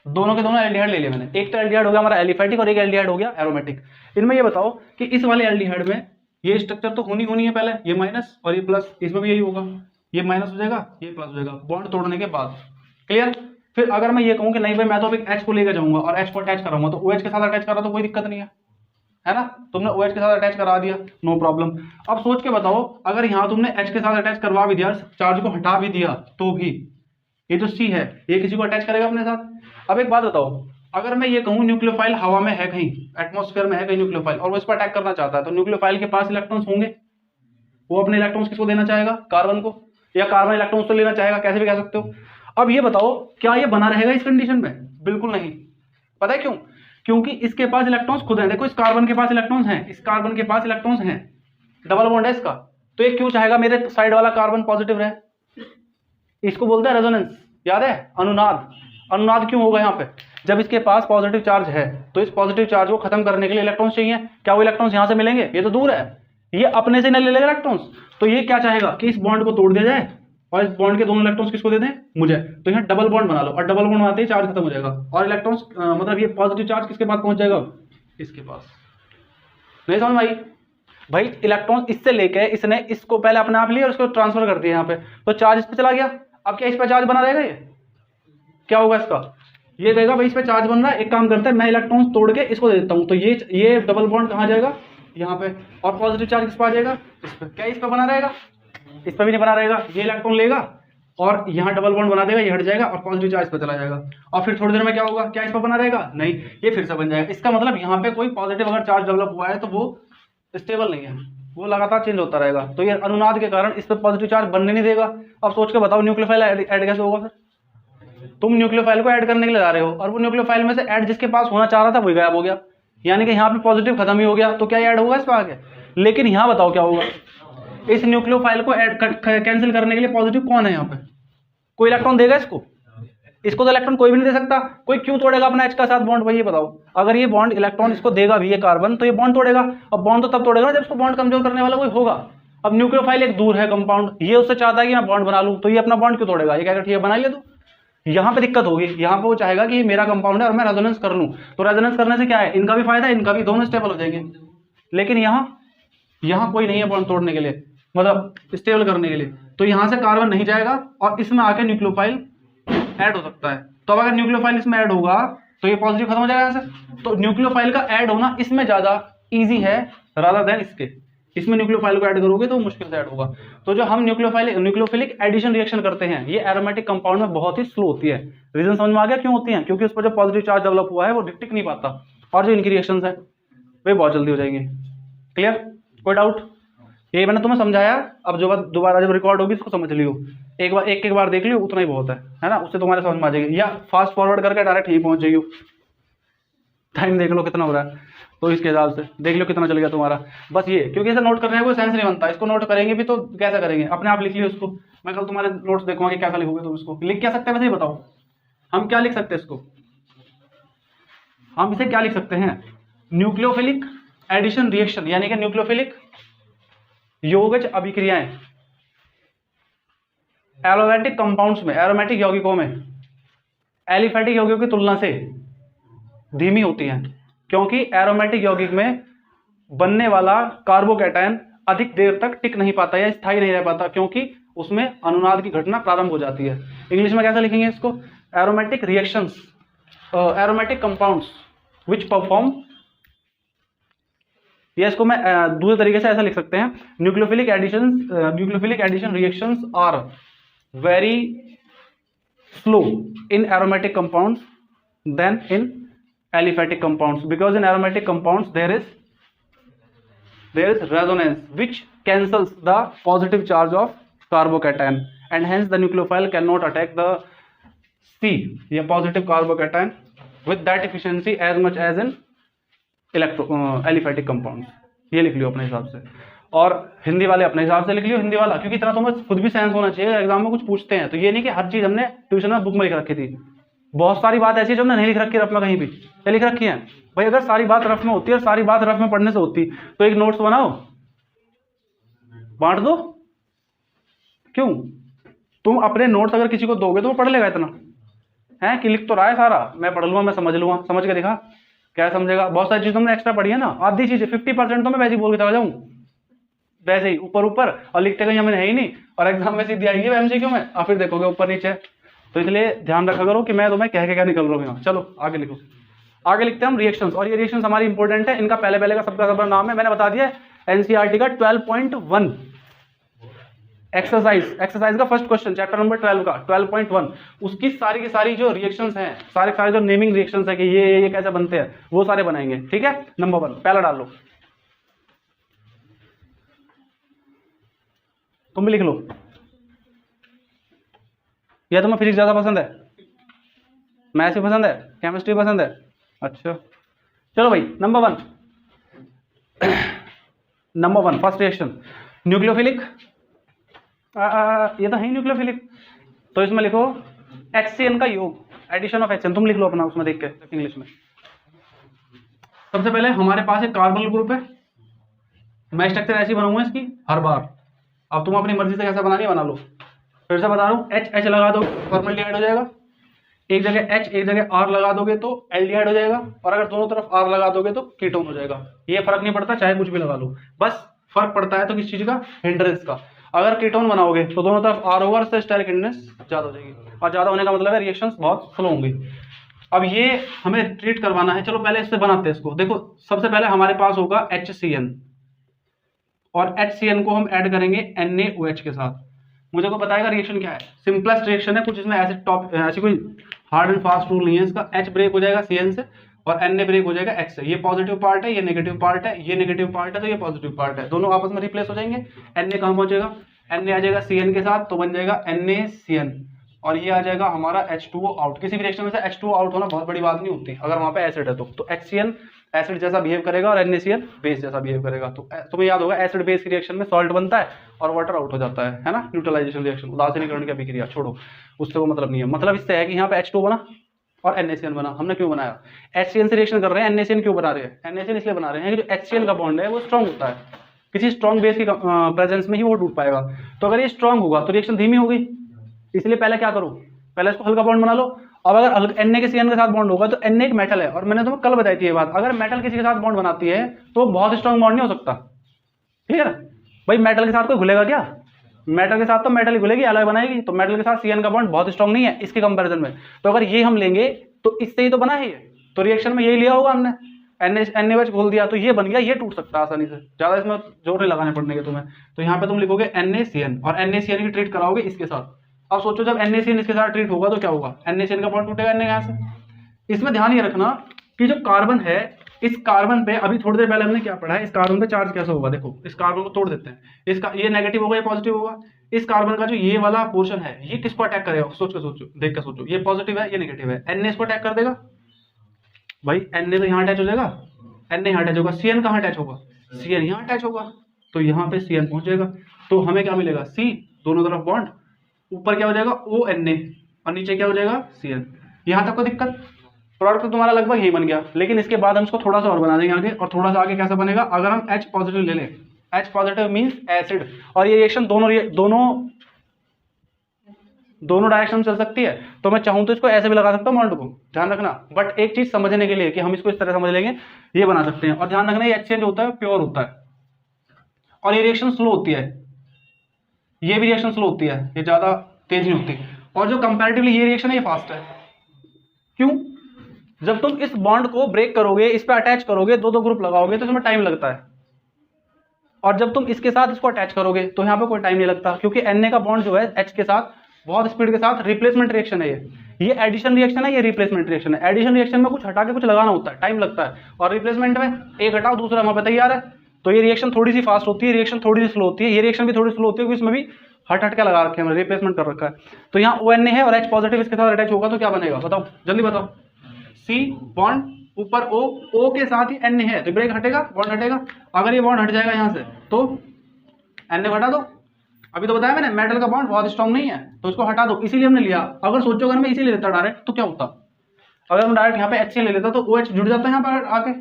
दोनों के दोनों एल्डिहाइड ले लिया मैंने। एक तो एल्डिहाइड हो गया हमारा एलिफैटिक और एक एल्डिहाइड हो गया एरोमेटिक। इनमें ये बताओ कि इस वाले एल्डिहाइड में ये स्ट्रक्चर तो होनी है पहले, ये माइनस और ये प्लस, इसमें भी यही होगा, ये माइनस हो जाएगा ये प्लस हो जाएगा बॉन्ड तोड़ने के बाद, क्लियर। फिर अगर मैं ये कहूँ कि नहीं भाई मैं तो अभी H को लेकर जाऊंगा और H को अटैच कराऊंगा, तो OH के साथ अटैच करा तो कोई दिक्कत नहीं है ना। तुमने OH के साथ अटैच करा दिया, नो प्रॉब्लम। अब सोच के बताओ अगर यहाँ तुमने H के साथ अटैच करवा भी दिया, चार्ज को हटा भी दिया, तो भी ये जो C है ये किसी को अटैच करेगा अपने साथ। अब एक बात बताओ, अगर मैं ये कहूँ न्यूक्लियोफाइल हवा में है कहीं, एटमॉस्फेयर में है कहीं न्यूक्लियोफाइल, और वो इस पर अटैक करना चाहता है, तो न्यूक्लियोफाइल के पास इलेक्ट्रॉन्स होंगे, वो अपने इलेक्ट्रॉन्स किसको देना चाहेगा, कार्बन को, या कार्बन इलेक्ट्रॉन्स तो लेना चाहेगा, कैसे भी कह सकते हो। अब ये बताओ क्या ये बना रहेगा इस कंडीशन में, बिल्कुल नहीं। पता है क्यों, क्योंकि इसके पास इलेक्ट्रॉन्स खुद हैं। देखो इस कार्बन के पास इलेक्ट्रॉन्स हैं, इस कार्बन के पास इलेक्ट्रॉन्स हैं, डबल बॉन्ड है इसका, तो ये क्यों चाहेगा मेरे साइड वाला कार्बन पॉजिटिव रहे। इसको बोलते हैं रेजोनेंस, याद है, अनुनाद। अनुनाद क्यों होगा यहाँ पे, जब इसके पास पॉजिटिव चार्ज है तो इस पॉजिटिव चार्ज को खत्म करने के लिए इलेक्ट्रॉन्स चाहिए। क्या वो इलेक्ट्रॉन्स यहाँ से मिलेंगे, ये तो दूर है, ये अपने से नहीं ले लेगा इलेक्ट्रॉन्स, तो ये क्या चाहेगा कि इस बॉन्ड को तोड़ दिया जाए और इस बॉन्ड के दोनों इलेक्ट्रॉन्स किसको दे दें, मुझे। तो यहाँ डबल बॉन्ड बना लो, और डबल बॉन्ड बनाते ही चार्ज खत्म हो जाएगा, और इलेक्ट्रॉन्स मतलब ये पॉजिटिव चार्ज किसके पास पहुंच जाएगा, इसके पास। नहीं समझ में आई भाई, इलेक्ट्रॉन इससे लेके इसने इसको पहले अपने आप लिया और इसको ट्रांसफर कर दिया यहाँ पे, तो चार्ज इस पे चला गया। अब क्या इस पे चार्ज बना रहेगा, ये क्या होगा इसका, ये देगा भाई इस पे चार्ज बन रहा है, एक काम करता है मैं इलेक्ट्रॉन्स तोड़ के इसको दे देता हूँ, तो ये डबल बॉन्ड कहाँ जाएगा, यहाँ पे, और पॉजिटिव चार्ज किस पे आ जाएगा, इस पे। क्या इस पे बना रहेगा, इस पे भी नहीं बना रहेगा, ये इलेक्ट्रॉन लेगा और यहाँ डबल बॉन्ड बना देगा, ये हट जाएगा और पॉजिटिव चार्ज पे चला जाएगा, और फिर थोड़ी देर में क्या होगा, क्या इस पे बना रहेगा, नहीं, ये फिर से बन जाएगा। इसका मतलब यहाँ पे कोई पॉजिटिव अगर चार्ज डेवलप हुआ है तो वो स्टेबल नहीं है, वो लगातार चेंज होता रहेगा, तो ये अनुनाद के कारण इस पर पॉजिटिव चार्ज बनने नहीं देगा। अब सोच के बताओ न्यूक्लियोफाइल ऐड कैसे होगा, फिर तुम न्यूक्लियोफाइल को ऐड करने के लिए जा रहे हो और वो न्यूक्लियोफाइल में से ऐड जिसके पास होना चाह रहा था वही गायब हो गया, यानी कि यहाँ पे पॉजिटिव खत्म ही हो गया, तो क्या ऐड होगा इस पर आगे। लेकिन यहाँ बताओ क्या होगा, इस न्यूक्लियोफाइल को कैंसिल करने के लिए पॉजिटिव कौन है यहाँ पे? कोई इलेक्ट्रॉन देगा इसको? इसको तो इलेक्ट्रॉन कोई भी नहीं दे सकता। कोई क्यों तोड़ेगा अपना H का साथ बॉन्ड? भाई ये बताओ, अगर ये बॉन्ड इलेक्ट्रॉन इसको देगा भी, ये कार्बन, तो ये बॉन्ड तोड़ेगा। अब बॉन्ड तो तब तोड़ेगा ना जब इसको बॉन्ड कमजोर करने वाला कोई होगा। अब न्यूक्लियोफाइल एक दूर है कंपाउंड, ये उससे चाहता है कि मैं बॉन्ड बना लूं, तो ये अपना बॉन्ड क्यों तोड़ेगा? ये कहेगा ठीक है बना लिया। तो यहाँ पे दिक्कत होगी, यहाँ पे वो चाहेगा कि ये मेरा कंपाउंड है और मैं रेजोनेंस कर लूं। तो रेजोनेंस करने से क्या है, इनका भी फायदा है, इनका भी, दोनों स्टेबल हो जाएंगे। लेकिन यहाँ कोई नहीं है बॉन्ड तोड़ने के लिए, मतलब स्टेबल करने के लिए। तो यहाँ से कार्बन नहीं जाएगा और इसमें आके न्यूक्लियोफाइल ऐड हो सकता है। तो अगर न्यूक्लियोफाइल इसमें ऐड होगा तो ये पॉजिटिव खत्म हो जाएगा यहाँ से। तो न्यूक्लियोफाइल का ऐड होना इसमें ज्यादा इजी है रादर देन इसके। इसमें न्यूक्लियोफाइल को ऐड करोगे तो मुश्किल से ऐड होगा। तो जो हम न्यूक्लियोफिलिक एडिशन रिएक्शन करते हैं, ये एरोमेटिक कंपाउंड में बहुत ही स्लो होती है। रीजन समझ में आ गया क्यों होती है? क्योंकि उस पर जो पॉजिटिव चार्ज डेवलप हुआ है वो टिक नहीं पाता, और जो इनकी रिएक्शंस है वे बहुत जल्दी हो जाएंगे। क्लियर? कोई डाउट? ये मैंने तुम्हें समझाया, अब जो बात दोबारा जब रिकॉर्ड होगी इसको समझ लियो, एक बार देख लियो, उतना ही बहुत है ना, उससे तुम्हारे समझ में आ जाएगी। या फास्ट फॉरवर्ड करके डायरेक्ट यहीं पहुंच जाइयो, टाइम देख लो कितना हो रहा है, तो इसके हिसाब से देख लो कितना चल गया तुम्हारा। बस ये, क्योंकि इसे नोट करने का कोई सेंस नहीं बनता, इसको नोट करेंगे भी तो कैसा करेंगे, अपने आप लिख लियो इसको। मैं कल तुम्हारे नोट्स देखूंगा कि कैसा लिखोगे तुम इसको। लिख क्या सकते हैं वैसे ही बताओ, हम क्या लिख सकते हैं इसको? हम इसे क्या लिख सकते हैं? न्यूक्लियोफिलिक एडिशन रिएक्शन, यानी कि न्यूक्लियोफिलिक यौगिक अभिक्रियाएं एरोमेटिक कंपाउंड्स में, एरोमेटिक यौगिकों में एलिफेटिक यौगिकों की तुलना से धीमी होती हैं, क्योंकि एरोमेटिक यौगिक में बनने वाला कार्बोकैटायन अधिक देर तक टिक नहीं पाता या स्थायी नहीं रह पाता, क्योंकि उसमें अनुनाद की घटना प्रारंभ हो जाती है। इंग्लिश में कैसे लिखेंगे इसको? Aromatic reactions, aromatic compounds which perform, या इसको मैं दूसरे तरीके से ऐसा लिख सकते हैं, nucleophilic addition reactions are very slow in aromatic compounds than in aliphatic compounds, because in aromatic compounds there is resonance which cancels the positive charge of carbocation, and hence the nucleophile cannot attack the C या positive carbocation with that efficiency as much as in aliphatic compounds. ये लिख लियो अपने हिसाब से, और हिंदी वाले अपने हिसाब से लिख लियो, हिंदी वाला, क्योंकि इतना तुम्हें खुद भी सेंस होना चाहिए, एग्जाम में कुछ पूछते हैं तो ये नहीं कि हर चीज हमने ट्यूशन में बुक में लिख रखी थी। बहुत सारी बात ऐसी है जो हमने नहीं लिख रखी रफ में कहीं भी। क्या लिख रखी है भाई? अगर सारी बात रफ में होती है और सारी बात रफ में पढ़ने से होती तो एक नोट्स बनाओ, बांट दो। क्यों? तुम अपने नोट्स अगर किसी को दोगे तो वो पढ़ लेगा इतना है कि लिख तो रहा है सारा, मैं पढ़ लूंगा, मैं समझ लूंगा, समझ के दिखा, क्या समझेगा? बहुत सारी चीज तुमने एक्स्ट्रा पढ़ी है ना, आधी चीजें 50% तो मैं वैसे ही बोल के चला जाऊं, वैसे ही ऊपर ऊपर, और लिखते कहीं हमें है ही नहीं, और एग्जाम में सीधी आएगी एमसीक्यू में, और फिर देखोगे ऊपर नीचे। तो इसलिए ध्यान रखा करो कि मैं तुम्हें कह के क्या निकल रहा हूँ यहाँ। चलो आगे लिखो, आगे लिखते हैं हम रिएक्शंस, और ये रिएक्शंस हमारी इंपॉर्टेंट है। इनका पहले का सबका नाम है, मैंने बता दिया, एनसीईआरटी का 12.1 एक्सरसाइज का फर्स्ट क्वेश्चन, चैप्टर नंबर 12 का 12.1, उसकी सारी की सारी जो रिएक्शंस हैं, सारे जो नेमिंग रिएक्शंस है कि ये कैसे बनते हैं, वो सारे बनाएंगे। ठीक है? नंबर 1 पहला डाल लो, तुम भी लिख लो। या तुम्हें फिजिक्स ज्यादा पसंद है, मैथ्स भी पसंद है, केमिस्ट्री पसंद है? अच्छा चलो भाई, नंबर 1 फर्स्ट रिएक्शन न्यूक्लियोफिलिक, ये तो है ही न्यूक्लियोफिलिक, तो इसमें लिखो HCN का योग, एडिशन ऑफ HCN, तुम लिख लो अपना उसमें देख के इंग्लिश में। सबसे पहले हमारे पास एक कार्बोनिल ग्रुप है, मैं स्ट्रक्चर ऐसी बनाऊंगा इसकी हर बार, अब तुम अपनी मर्जी से कैसा बनानी है बना लो। फिर से बता रहा हूँ, H लगा दो फॉर्मल्डिहाइड हो जाएगा, एक जगह H एक जगह R लगा दोगे तो एल्डिहाइड हो जाएगा, और अगर दोनों तरफ R लगा दोगे तो कीटोन हो जाएगा। ये फर्क नहीं पड़ता, चाहे कुछ भी लगा लो, बस फर्क पड़ता है तो किस चीज का? हिंड्रेंस का। अगर कीटोन बनाओगे तो दोनों तरफ R होगा, उससे स्टेरिक हिंड्रेंस ज्यादा हो जाएगी, और ज्यादा होने का मतलब है रिएक्शंस बहुत स्लो होंगी। अब ये हमें ट्रीट करवाना है, चलो पहले इससे बनाते हैं इसको। देखो सबसे पहले हमारे पास होगा HCN, और HCN को हम ऐड करेंगे NaOH के साथ। मुझे को बताएगा रिएक्शन क्या है? सिंपलेस्ट रिएक्शन है, कुछ इसमें ऐसी कोई हार्ड एंड फास्ट रूल नहीं है इसका। H ब्रेक हो जाएगा CN से, और Na ब्रेक हो जाएगा H से। ये पॉजिटिव पार्ट है, ये नेगेटिव पार्ट है, ये नेगेटिव पार्ट है, तो ये पॉजिटिव पार्ट है, दोनों आपस में रिप्लेस हो जाएंगे। Na कहाँ पहुंचेगा? Na आ जाएगा CN के साथ, तो बन जाएगा NaCN। और ये आ जाएगा हमारा H2O आउट। किसी भी रिएक्शन में से H2O आउट होना बहुत बड़ी बात नहीं होती अगर वहां पे एसिड है तो HCl एसिड जैसा बिहेव करेगा और NaCl बेस जैसा बिहेव करेगा। तो तुम्हें याद होगा एसिड बेस की रिएक्शन में सॉल्ट बनता है और वाटर आउट हो जाता है ना, न्यूट्रलाइजेशन रिएक्शन, उदासीनीकरण की अभिक्रिया, छोड़ो उससे वो मतलब नहीं है। मतलब इससे है कि यहाँ पे H2O बना और NaCl बना। हमने क्यों बनाया? HCl से रिएक्शन कर रहे हैं, NaCl क्यों बना रहे हैं? NaCl इसलिए बना रहे हैं कि जो HCl का बॉन्ड है वो स्ट्रॉन्ग होता है, किसी स्ट्रॉन्ग बेस की प्रेजेंस में ही वो टूट पाएगा। तो अगर ये स्ट्रॉन्ग होगा तो रिएक्शन धीमी होगी, इसलिए पहले क्या करो, पहले इसको हल्का बॉन्ड बना लो। अब अगर Na के CN के साथ बॉन्ड होगा तो Na एक मेटल है, और मैंने तुम्हें कल बताई थी ये बात, अगर मेटल किसी के साथ बॉन्ड बनाती है तो बहुत स्ट्रॉन्ग बॉन्ड नहीं हो सकता। ठीक है भाई, मेटल के साथ कोई घुलेगा क्या? मेटल के साथ तो मेटल ही घुलेगी, अलॉय बनाएगी, तो मेटल के साथ CN का बॉन्ड बहुत स्ट्रॉन्ग नहीं है इसके कंपैरिजन में। तो अगर ये हम लेंगे तो इससे ही तो बना है ये, तो रिएक्शन में यही लिया होगा हमने, NaOH घोल दिया तो ये बन गया, ये टूट सकता है आसानी से, ज्यादा इसमें जोर नहीं लगाने पड़ने के तुम्हें। तो यहाँ पे तुम लिखोगे NaCN और NaCN की ट्रीट कराओगे इसके साथ। अब सोचो जब NaCN इसके साथ ट्रीट होगा तो क्या होगा, NaCN का बॉन्ड टूटेगा Na यहाँ से। इसमें ध्यान ये रखना कि जो कार्बन है, इस कार्बन पे अभी थोड़ी देर पहले हमने क्या पढ़ा है, इस कार्बन पे चार्ज कैसा होगा, देखो इस कार्बन को तोड़ देते हैं, इसका ये नेगेटिव होगा, ये पॉजिटिव होगा। इस कार्बन का जो ये वाला पोर्शन है ये किसको अटैक करेगा, सोच के सोचो, देख के सोचो, ये पॉजिटिव है ये नेगेटिव है, Na इसको अटैक कर देगा भाई, Na तो यहाँ अटैच हो जाएगा, Na यहाँ अटैच होगा, CN कहाँ अटैच होगा, CN यहाँ अटैच होगा, तो यहाँ पे CN पहुंच जाएगा। तो हमें क्या मिलेगा, C, दोनों तरफ बॉन्ड, ऊपर क्या हो जाएगा ONa और नीचे क्या हो जाएगा CN। यहाँ तक कोई दिक्कत? प्रोडक्ट तो तुम्हारा लगभग यही बन गया, लेकिन इसके बाद हम इसको थोड़ा सा और बना देंगे आगे, और थोड़ा सा आगे कैसा बनेगा, अगर हम H पॉजिटिव ले लें, H पॉजिटिव मीन्स एसिड, और ये रिएक्शन दोनों डायरेक्शन में चल सकती है। तो मैं चाहूं तो इसको ऐसे भी लगा सकता हूँ बॉन्ड को, ध्यान रखना। बट एक चीज समझने के लिए कि हम इसको इस तरह समझ लेंगे, ये बना सकते हैं। और ध्यान रखना ये एक्सचेंज होता है प्योर होता है, और ये रिएक्शन स्लो होती है, ये भी रिएक्शन स्लो होती है, ये ज्यादा तेज नहीं होती। और जो कंपैरेटिवली ये रिएक्शन है ये फास्ट है। क्यों? जब तुम इस बॉन्ड को ब्रेक करोगे, इस पे अटैच करोगे, दो दो ग्रुप लगाओगे तो इसमें टाइम लगता है, और जब तुम इसके साथ इसको अटैच करोगे तो यहाँ पे कोई टाइम नहीं लगता, क्योंकि Na का बॉन्ड जो है H के साथ बहुत स्पीड के साथ रिप्लेसमेंट रिएक्शन है ये एडिशन रिएक्शन है, ये रिप्लेसमेंट रिएक्शन है। एडिशन रिएक्शन में कुछ हटा के कुछ लगाना होता है, टाइम लगता है, और रिप्लेसमेंट में एक हटाओ दूसरा वहां पे तैयार है। तो ये रिएक्शन थोड़ी सी फास्ट होती है, रिएक्शन थोड़ी सी स्लो होती है, ये रिएक्शन भी थोड़ी स्लो होती है क्योंकि इसमें भी हट के लगा रखे हैं, रिप्लेसमेंट कर रखा है। तो यहाँ ONa है और H पॉजिटिव इसके साथ अटैच होगा तो क्या बनेगा, बताओ जल्दी बताओ। C बॉन्ड ऊपर O के साथ ही Na है तो ब्रेक हटेगा, बॉन्ड हटेगा। अगर ये बॉन्ड हट जाएगा यहाँ से तो Na हटा दो, अभी तो बताया मैंने मेटल का बॉन्ड बहुत स्ट्रॉन्ग नहीं है तो इसको हटा दो, इसीलिए हमने लिया। अगर सोचो अगर मैं इसी ले लेता डायरेक्ट तो क्या होता, अगर हम डायरेक्ट यहाँ पे HCl ले लेता तो OH जुड़ जाता है यहाँ पर आके,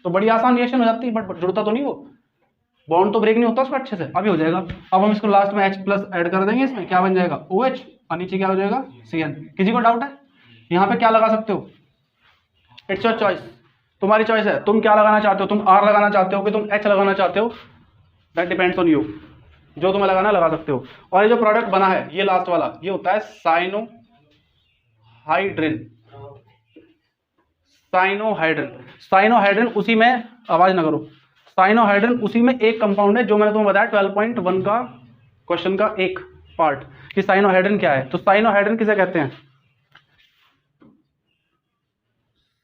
तो बड़ी आसान रिएक्शन हो जाती, बट जुड़ता तो नहीं, वो बॉन्ड तो ब्रेक नहीं होता उसको अच्छे से। अभी हो जाएगा। अब हम इसको लास्ट में H+ ऐड कर देंगे, इसमें क्या बन जाएगा OH और नीचे क्या हो जाएगा CN। किसी को डाउट है? यहाँ पे क्या लगा सकते हो, इट्स योर चॉइस, तुम्हारी चॉइस है, तुम क्या लगाना चाहते हो, तुम R लगाना चाहते हो कि तुम H लगाना चाहते हो, दैट डिपेंड्स ऑन यू, जो तुम्हें लगाना लगा सकते हो। और ये जो प्रोडक्ट बना है ये लास्ट वाला, ये होता है साइनोहाइड्रिन। साइनोहाइड्रिन उसी में, आवाज ना करो, साइनोहाइड्रिन उसी में एक कंपाउंड है जो मैंने तुम्हें बताया 12.1 का क्वेश्चन का एक पार्ट कि साइनोहाइड्रिन क्या है। तो साइनोहाइड्रिन किसे कहते हैं,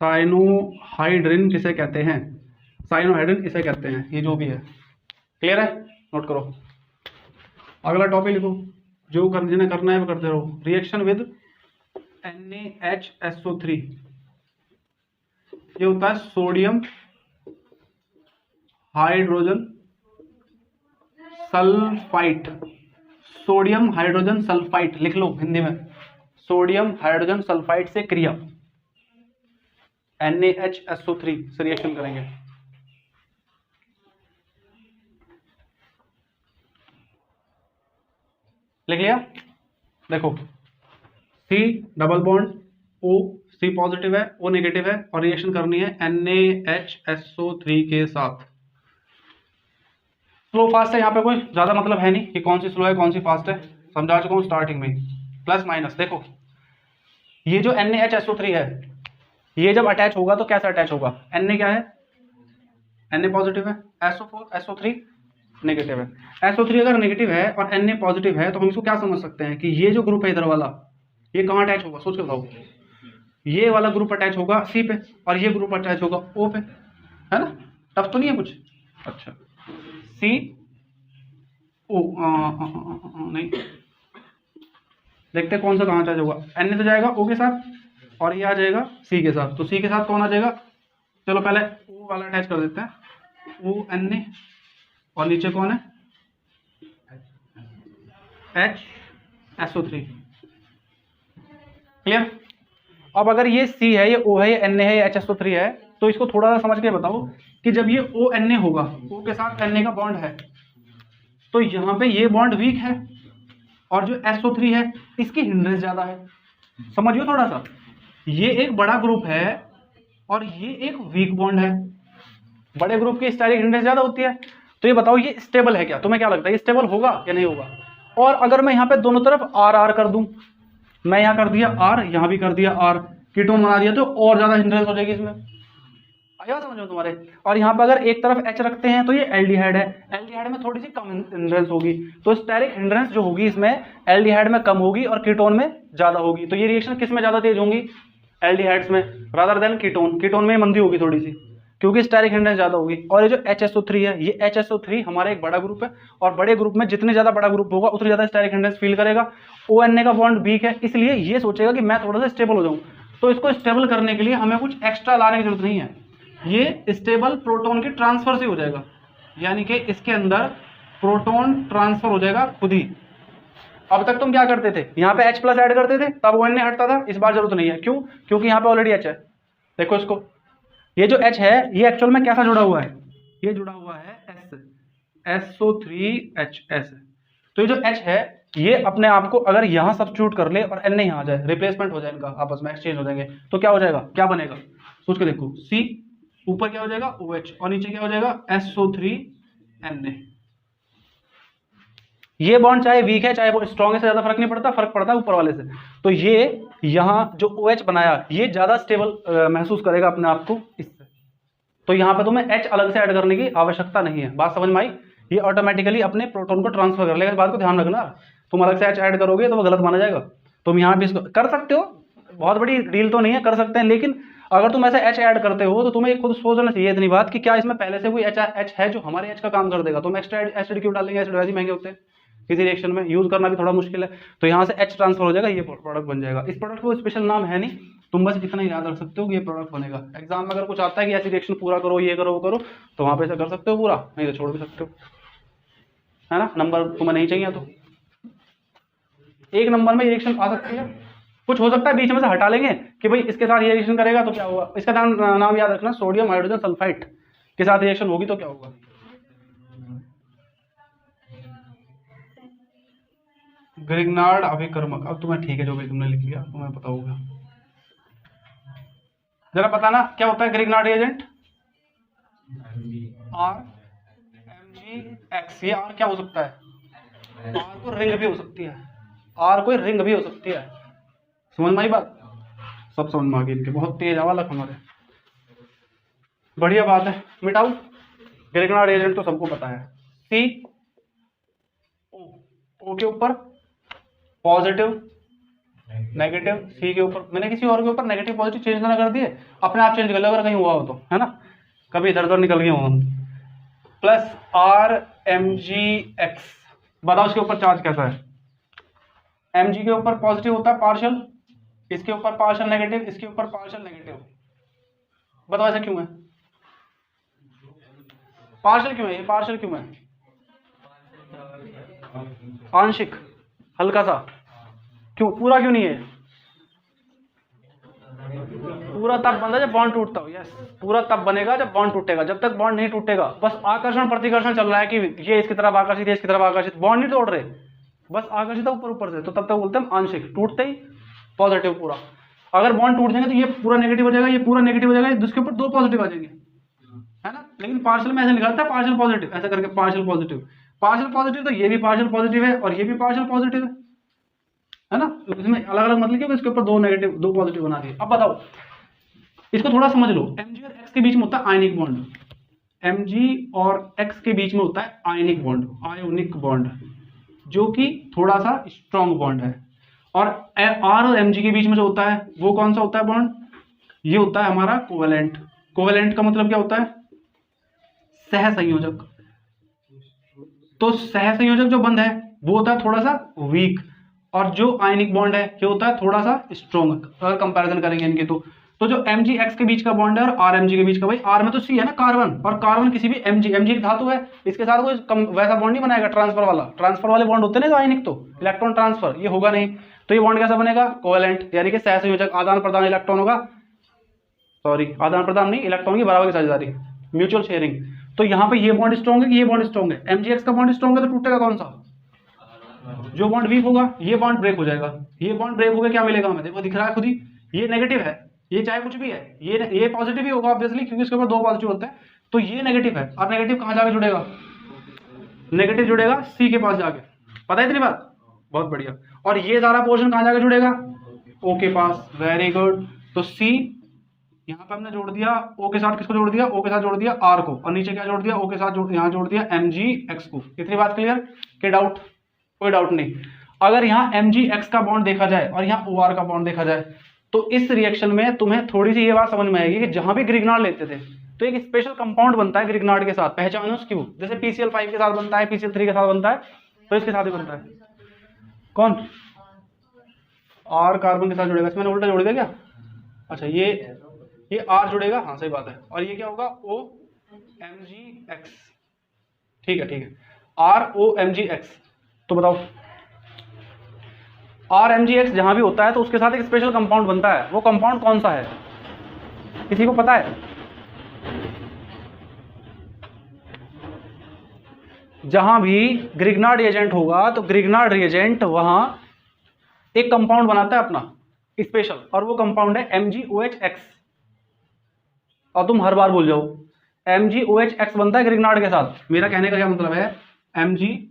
साइनोहाइड्रिन किसे कहते हैं, साइनोहाइड्रिन इसे कहते हैं, ये जो भी है। क्लियर है? नोट करो। अगला टॉपिक लिखो, जो जिन्हें करना है वो करते रहो। रिएक्शन विद NaHSO3, ये होता है sodium hydrogen sulphite. Sodium hydrogen sulphite लिख लो हिंदी में, सोडियम हाइड्रोजन सल्फाइट से क्रिया NaHSO3 से रिएक्शन करेंगे। लिख लिया? देखो C double bond O, C positive है O नेगेटिव है, और रिएक्शन करनी है NaHSO3 के साथ। स्लो फास्ट है, यहाँ पे कोई ज्यादा मतलब है नहीं कि कौन सी स्लो है कौन सी फास्ट है, समझा चुका हूँ स्टार्टिंग में। प्लस माइनस देखो, ये जो NaHSO3 है ये जब अटैच होगा तो कैसा अटैच होगा, Na क्या है, Na पॉजिटिव है, SO3 नेगेटिव है। SO3 अगर नेगेटिव है और Na पॉजिटिव है तो हम इसको क्या समझ सकते हैं कि ये जो ग्रुप है इधर वाला, ये कहाँ अटैच होगा, सोच के बताओ। ये वाला ग्रुप अटैच होगा C पे और ये ग्रुप अटैच होगा O पे, है ना? टफ तो नहीं है कुछ? अच्छा, C O नहीं, देखते हैं कौन सा कहाँ अटैच होगा। Na तो जाएगा O के साथ और ये आ जाएगा C के साथ। तो C के साथ कौन आ जाएगा, चलो पहले O वाला अटैच कर देते हैं, ONA, और नीचे कौन है HSO3। क्लियर। अब अगर ये C है, ये O है, ये Na है, ये HSO3 है, तो इसको थोड़ा सा समझ के बताओ कि जब ये ONA होगा, O के साथ Na का बॉन्ड है, तो यहाँ पे ये बॉन्ड वीक है और जो SO3 है इसकी हिंड्रेंस ज्यादा है। समझियो थोड़ा सा, ये एक बड़ा ग्रुप है और ये एक वीक बॉन्ड है। बड़े ग्रुप की स्टेरिक हिंड्रेंस ज्यादा होती है। तो ये बताओ ये स्टेबल है क्या, तुम्हें क्या लगता है ये स्टेबल होगा या नहीं होगा। और अगर मैं यहाँ पे दोनों तरफ RR कर दूं, मैं यहाँ कर दिया R, यहाँ भी कर दिया R, कीटोन बना दिया, तो और ज्यादा हिंड्रेंस हो जाएगी इसमें। आया समझ में तुम्हारे। और यहाँ पे अगर एक तरफ H रखते हैं तो ये एल्डिहाइड है, एल्डिहाइड में थोड़ी सी कम हिंड्रेंस होगी, तो स्टेरिक हिंड्रेंस जो होगी इसमें एल्डिहाइड में कम होगी और कीटोन में ज्यादा होगी। तो ये रिएक्शन किस में ज्यादा तेज होंगी, एल्डिहाइड्स में, रादर देन कीटोन। कीटोन में मंदी होगी थोड़ी सी, क्योंकि स्टेरिक हिंड्रेंस ज्यादा होगी। और ये जो HSO3 है, ये HSO3 हमारा एक बड़ा ग्रुप है और बड़े ग्रुप में जितने ज्यादा बड़ा ग्रुप होगा उतनी ज्यादा स्टेरिक हिंड्रेंस फील करेगा। ONA का बॉन्ड वीक है, इसलिए ये सोचेगा कि मैं थोड़ा सा स्टेबल हो जाऊं। तो इसको स्टेबल करने के लिए हमें कुछ एक्स्ट्रा लाने की जरूरत नहीं है, ये स्टेबल प्रोटॉन के ट्रांसफर से हो जाएगा, यानी कि इसके अंदर प्रोटॉन ट्रांसफर हो जाएगा खुद ही। अब तक तुम क्या करते थे, यहाँ पे H प्लस ऐड करते थे तब ONA हटता था, इस बार जरूरत नहीं है। क्यों, क्योंकि यहाँ पे ऑलरेडी H है। देखो इसको, ये जो H है ये एक्चुअल में कैसा जुड़ा हुआ है, ये जुड़ा हुआ है SO3HS। तो ये जो H है ये अपने आप को अगर यहाँ सब्स्टिट्यूट कर ले और Na यहाँ आ जाए, रिप्लेसमेंट हो जाए, इनका आपस में एक्सचेंज हो जाएंगे, तो क्या हो जाएगा, क्या बनेगा, सोच के देखो। C ऊपर क्या हो जाएगा OH और नीचे क्या हो जाएगा SO3Na। ये बॉन्ड चाहे वीक है चाहे वो स्ट्रॉन्ग है, से ज्यादा फर्क नहीं पड़ता, फर्क पड़ता है ऊपर वाले से। तो ये यहाँ जो OH बनाया ये ज्यादा स्टेबल महसूस करेगा अपने आप को इससे। तो यहाँ पे तुम्हें H अलग से ऐड करने की आवश्यकता नहीं है। बात समझ में आई, ये ऑटोमेटिकली अपने प्रोटॉन को ट्रांसफर कर लेगा। इस बात को ध्यान रखना, तुम अलग से H ऐड करोगे तो वो गलत माना जाएगा। तुम यहाँ भी इसको कर सकते हो, बहुत बड़ी डील तो नहीं है, कर सकते हैं, लेकिन अगर तुम ऐसे H ऐड करते हो तो तुम्हें खुद सोचना चाहिए इतनी बात कि क्या इसमें पहले से कोई H है जो हमारे H का काम कर देगा। तुम एक्स्ट्रा एसिड क्यों डालेंगे, एसिड वैसे ही महंगे होते हैं, किसी रिएक्शन में यूज करना भी थोड़ा मुश्किल है। तो यहाँ से H ट्रांसफर हो जाएगा, ये प्रोडक्ट बन जाएगा। इस प्रोडक्ट को स्पेशल नाम है नहीं, तुम बस इतना ही याद रख सकते हो कि ये प्रोडक्ट बनेगा। एग्जाम में अगर कुछ आता है कि ऐसी रिएक्शन पूरा करो, ये करो, वो करो, तो वहाँ पे ऐसा कर सकते हो पूरा, नहीं तो छोड़ भी सकते हो, है ना। नंबर तुम्हें नहीं चाहिए तो एक नंबर में रिएक्शन आ सकती है। कुछ हो सकता है बीच में से हटा लेंगे कि भाई इसके साथ ये रिएक्शन करेगा तो क्या होगा। इसका नाम याद रखना, सोडियम हाइड्रोजन सल्फाइड के साथ रिएक्शन होगी तो क्या होगा। ग्रिग्नार्ड अभिकर्मक, अब तुम्हें ठीक है जो भी तुमने लिख लिया, तुम्हें पता होगा। जरा बताना क्या होता है ग्रिग्नार्ड एजेंट, RMgX। ये R क्या हो सकता है, R को रिंग भी हो सकती है, R कोई रिंग भी हो सकती है। समझ में आई बात, सब समझ में आ गई इनके, बहुत तेज आवाज हमारे, बढ़िया बात है। मिटाओ, ग्रिग्नार्ड एजेंट तो सबको पता है। O के ऊपर पॉजिटिव नेगेटिव, C के ऊपर, मैंने किसी और के ऊपर नेगेटिव पॉजिटिव चेंज ना कर दिए, अपने आप चेंज कर लो अगर कहीं हुआ हो तो, है ना, कभी इधर उधर निकल गए हो हम। प्लस RMgX, बताओ इसके ऊपर चार्ज कैसा है। Mg के ऊपर पॉजिटिव होता है पार्शियल, इसके ऊपर पार्शियल नेगेटिव, इसके ऊपर पार्शियल नेगेटिव। बताओ ऐसा क्यों है, पार्शियल क्यों है, ये पार्शियल क्यों है, आंशिक, हल्का सा, क्यों, पूरा क्यों नहीं है। पूरा तब बनता है जब बॉन्ड टूटता हो। यस, पूरा तब बनेगा जब बॉन्ड टूटेगा, जब तक बॉन्ड नहीं टूटेगा बस आकर्षण प्रतिकर्षण चल रहा है कि ये इसकी तरफ आकर्षित है, इसकी तरफ आकर्षित, बॉन्ड नहीं तोड़ रहे, बस आकर्षित है ऊपर ऊपर से, तो तब तक बोलते हैं आंशिक। टूटते ही पॉजिटिव पूरा, अगर बॉन्ड टूट जाएंगे तो ये पूरा नेगेटिव हो जाएगा, ये पूरा नेगेटिव हो जाएगा, जिसके ऊपर दो पॉजिटिव आ जाएंगे, है ना। लेकिन पार्शियल में ऐसे निकलता है पार्शियल पॉजिटिव, ऐसा करके पार्शियल पॉजिटिव, पार्शियल पॉजिटिव, तो ये भी पार्शियल पॉजिटिव है और ये भी पार्शियल पॉजिटिव है ना। इसमें अलग अलग मतलब क्यों, इसके ऊपर दो नेगेटिव दो पॉजिटिव बना दिए। अब बताओ इसको थोड़ा समझ लो, Mg और X के बीच में होता है आयनिक बॉन्ड, Mg और X के बीच में होता है आयनिक बॉन्ड, आयोनिक बॉन्ड, जो कि थोड़ा सा स्ट्रॉन्ग बॉन्ड है। और R और Mg के बीच में जो होता है वो कौन सा होता है बॉन्ड, ये होता है हमारा कोवेलेंट। कोवेलेंट का मतलब क्या होता है, सहसंयोजक। तो सहसंयोजक जो बंध है वो होता है थोड़ा सा वीक, और जो आयनिक बॉन्ड है ये होता है थोड़ा सा स्ट्रॉन्ग, अगर कंपैरिजन करेंगे इनके तो जो MgX के बीच का बॉन्ड है और RMg के बीच का, भाई R में तो C है ना कार्बन, और कार्बन किसी भी Mg एक धातु है, इसके साथ कोई वैसा बॉन्ड नहीं बनाएगा ट्रांसफर वाला। ट्रांसफर वाले बॉन्ड होते हैं ना जो आयनिक, तो इलेक्ट्रॉन ट्रांसफर ये होगा नहीं। तो ये बॉन्ड कैसा बनेगा? कोवेलेंट, यानी कि सहसंयोजक, आदान प्रदान इलेक्ट्रॉन होगा, सॉरी आदान प्रदान नहीं, इलेक्ट्रॉन की बराबर की साझेदारी, म्यूचुअल शेयरिंग। तो यहाँ पे ये बॉन्ड स्ट्रॉन्ग है कि ये बॉन्ड स्ट्रॉन्ग है? MgX का बॉन्ड स्ट्रॉन्ग है तो टूटेगा कौन सा? जो बॉन्ड वीक होगा, ये बॉन्ड ब्रेक हो जाएगा। ये बॉन्ड ब्रेक हो गया, क्या मिलेगा हमें? देखो दिख रहा है खुद ही, ये नेगेटिव है, ये चाहे कुछ भी है, ये पॉजिटिव ही होगा ऑब्वियसली, क्योंकि इसके ऊपर दो पॉजिटिव होते हैं। तो ये नेगेटिव है, और नेगेटिव कहाँ जाके जुड़ेगा? नेगेटिव जुड़ेगा C के पास जाके। पता है इतनी बात? बहुत बढ़िया। और ये सारा पोर्शन कहाँ जाके जुड़ेगा? O के पास। Very good. तो C यहाँ पे हमने जोड़ दिया, O के साथ किसको जोड़ दिया? O के साथ जोड़ दिया R को, और नीचे क्या जोड़ दिया? O के साथ यहाँ जोड़ दिया MgX को। इतनी बात क्लियर? के डाउट? कोई डाउट नहीं। अगर यहाँ MgX का बॉन्ड देखा जाए और यहाँ OR का बॉन्ड देखा जाए, तो इस रिएक्शन में तुम्हें थोड़ी सी ये बात समझ में आएगी कि जहां भी ग्रिग्नार्ड लेते थे तो एक स्पेशल कंपाउंड बनता है ग्रिग्नार्ड के साथ, पहचानो उसकी। जैसे PCl5 के साथ बनता है, PCl3 के साथ बनता है, तो इसके साथ ही बनता है। कौन? R कार्बन के साथ जुड़ेगा। इसमें उल्टा जोड़ दिया क्या? अच्छा, ये R जुड़ेगा, हाँ सही बात है। और ये क्या होगा? OMgX। ठीक है, ठीक है, ROMgX। तो बताओ, RMgX जहां भी होता है तो उसके साथ एक स्पेशल कंपाउंड बनता है। वो कंपाउंड कौन सा है? किसी को पता है? जहां भी ग्रिग्नार्ड रिएजेंट होगा तो ग्रिग्नार्ड रिएजेंट वहां एक कंपाउंड बनाता है अपना स्पेशल, और वो कंपाउंड है MgOHX। और तुम हर बार भूल जाओ, MgOHX बनता है ग्रिग्नार्ड के साथ। मेरा कहने का क्या मतलब है? MgOH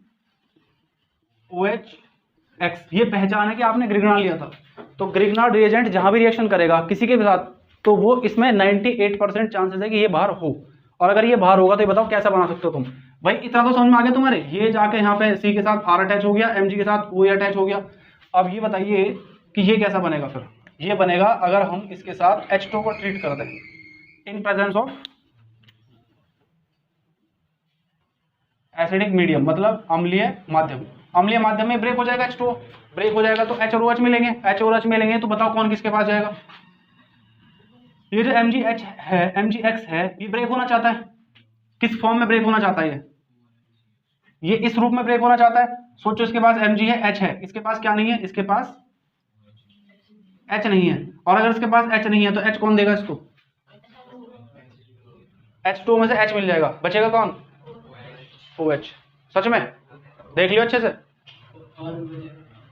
X, ये पहचान है कि आपने ग्रिग्नार्ड लिया था। तो ग्रिग्नार्ड रिएजेंट जहां भी रिएक्शन करेगा किसी के भी साथ, तो वो इसमें 98% चांसेस है कि ये बाहर हो। और अगर ये बाहर होगा तो ये बताओ कैसा बना सकते हो तुम? भाई इतना तो समझ में आ गया तुम्हारे। ये जाके यहाँ पे C के साथ R अटैच हो गया, Mg के साथ O अटैच हो गया। अब ये बताइए कि ये कैसा बनेगा फिर? ये बनेगा अगर हम इसके साथ H2 को ट्रीट कर दें in presence of acidic medium, मतलब अम्लीय माध्यम। अम्लीय माध्यम में ब्रेक हो जाएगा, H2O ब्रेक हो जाएगा, तो H और OH मिलेंगे। H और OH मिलेंगे तो बताओ कौन किसके पास जाएगा? ये जो MgX है, ये ब्रेक होना चाहता है। किस फॉर्म में ब्रेक होना चाहता है? ये इस रूप में ब्रेक होना चाहता है। सोचो, इसके पास Mg है, H है, इसके पास क्या नहीं है? इसके पास H नहीं है। और अगर इसके पास H नहीं है तो H कौन देगा इसको? H2 में से H मिल जाएगा, बचेगा कौन? OH। सच में? देख लियो अच्छे से,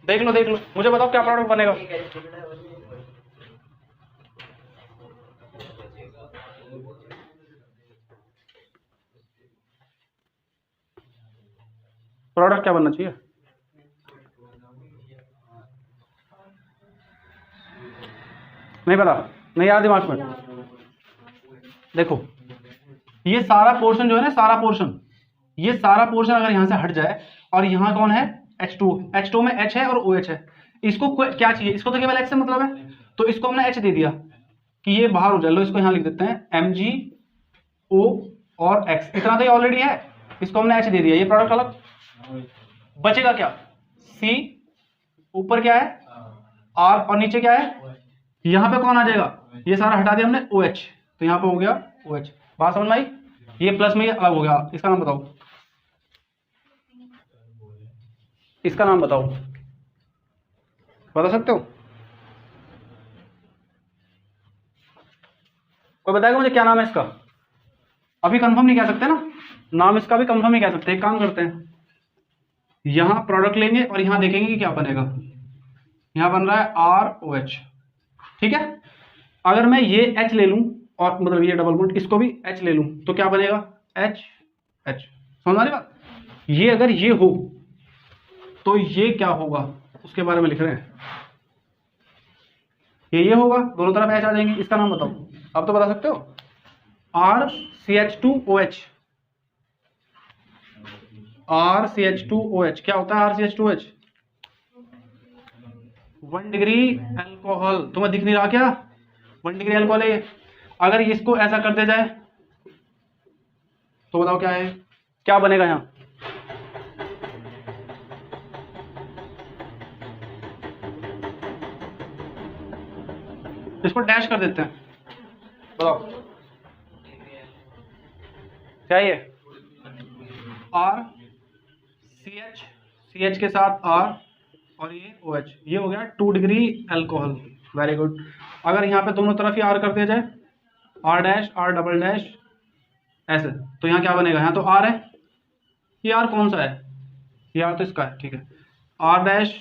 देख लो देख लो, मुझे बताओ क्या प्रोडक्ट बनेगा? प्रोडक्ट क्या बनना चाहिए? नहीं पता? नहीं यार दिमाग में? देखो, ये सारा पोर्शन जो है ना, सारा पोर्शन, ये सारा पोर्शन अगर यहां से हट जाए, और यहाँ कौन है? H2 में H है और OH है। इसको क्या चाहिए? इसको तो केवल H से मतलब है, तो इसको हमने H दे दिया कि ये बाहर हो जाए। लो इसको यहाँ लिख देते हैं MgO और X। इतना तो ये ऑलरेडी है, इसको हमने H दे दिया, ये प्रोडक्ट अलग। बचेगा क्या? C, ऊपर क्या है? R, और नीचे क्या है? यहाँ पे कौन आ जाएगा? ये सारा हटा दिया हमने, OH, तो यहाँ पे हो गया OH। बात समझ में आई? ये प्लस में ये अलग हो गया। इसका नाम बताओ, इसका नाम बताओ, बता सकते हो? कोई बताएगा मुझे क्या नाम है इसका? अभी कंफर्म नहीं कह सकते ना, नाम इसका भी कंफर्म नहीं कह सकते। एक काम करते हैं, यहां प्रोडक्ट लेंगे और यहां देखेंगे कि क्या बनेगा। यहां बन रहा है ROH, ठीक है। अगर मैं ये H ले लूं, और मतलब ये डबल बॉन्ड, इसको भी H ले लूं, तो क्या बनेगा? H। समझ आ रही बात? ये अगर ये हो तो ये क्या होगा उसके बारे में लिख रहे हैं। ये होगा, दोनों तरफ H आ जाएंगे। इसका नाम बताओ, अब तो बता सकते हो। RCH2OH। RCH2OH क्या होता है? RCH2OH 1 degree alcohol. तुम्हें दिख नहीं रहा क्या? 1 डिग्री अल्कोहल है। अगर इसको ऐसा कर दिया जाए तो बताओ क्या है, क्या बनेगा यहाँ? इसको डैश कर देते हैं, बताओ क्या ये आर सी एच के साथ आर और ये ओ एच, ये हो गया 2 डिग्री एल्कोहल। Very good. अगर यहाँ पे दोनों तरफ ही आर कर दिया जाए, R dash R double dash ऐसे, तो यहाँ क्या बनेगा, यहाँ तो आर है, ये आर कौन सा है, ये आर तो इसका है, ठीक है, R dash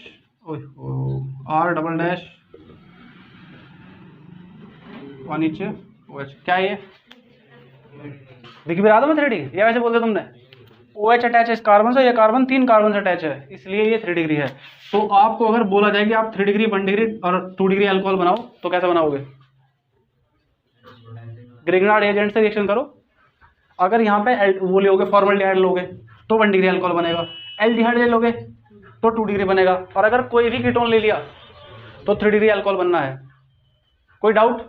R double dash और नीचे ओ एच, क्या है ये, दिख भी रहा था मैं 3D, ये वैसे बोलते तुमने, ओ एच अटैच है इस कार्बन से, ये कार्बन 3 कार्बन से अटैच है, इसलिए ये 3 डिग्री है। तो आपको अगर बोला जाए कि आप 3 डिग्री 1 डिग्री और 2 डिग्री अल्कोहल बनाओ, तो कैसे बनाओगे, ग्रिग्नार्ड एजेंट से रिएक्शन करो। अगर यहाँ पे वो लोगे फॉर्मल्डिहाइड लोगे तो 1 डिग्री अल्कोहल बनेगा, एल्डिहाइड ले लोगे तो 2 डिग्री बनेगा, और अगर कोई भी कीटोन ले लिया तो 3 डिग्री अल्कोहल बनना है। कोई डाउट?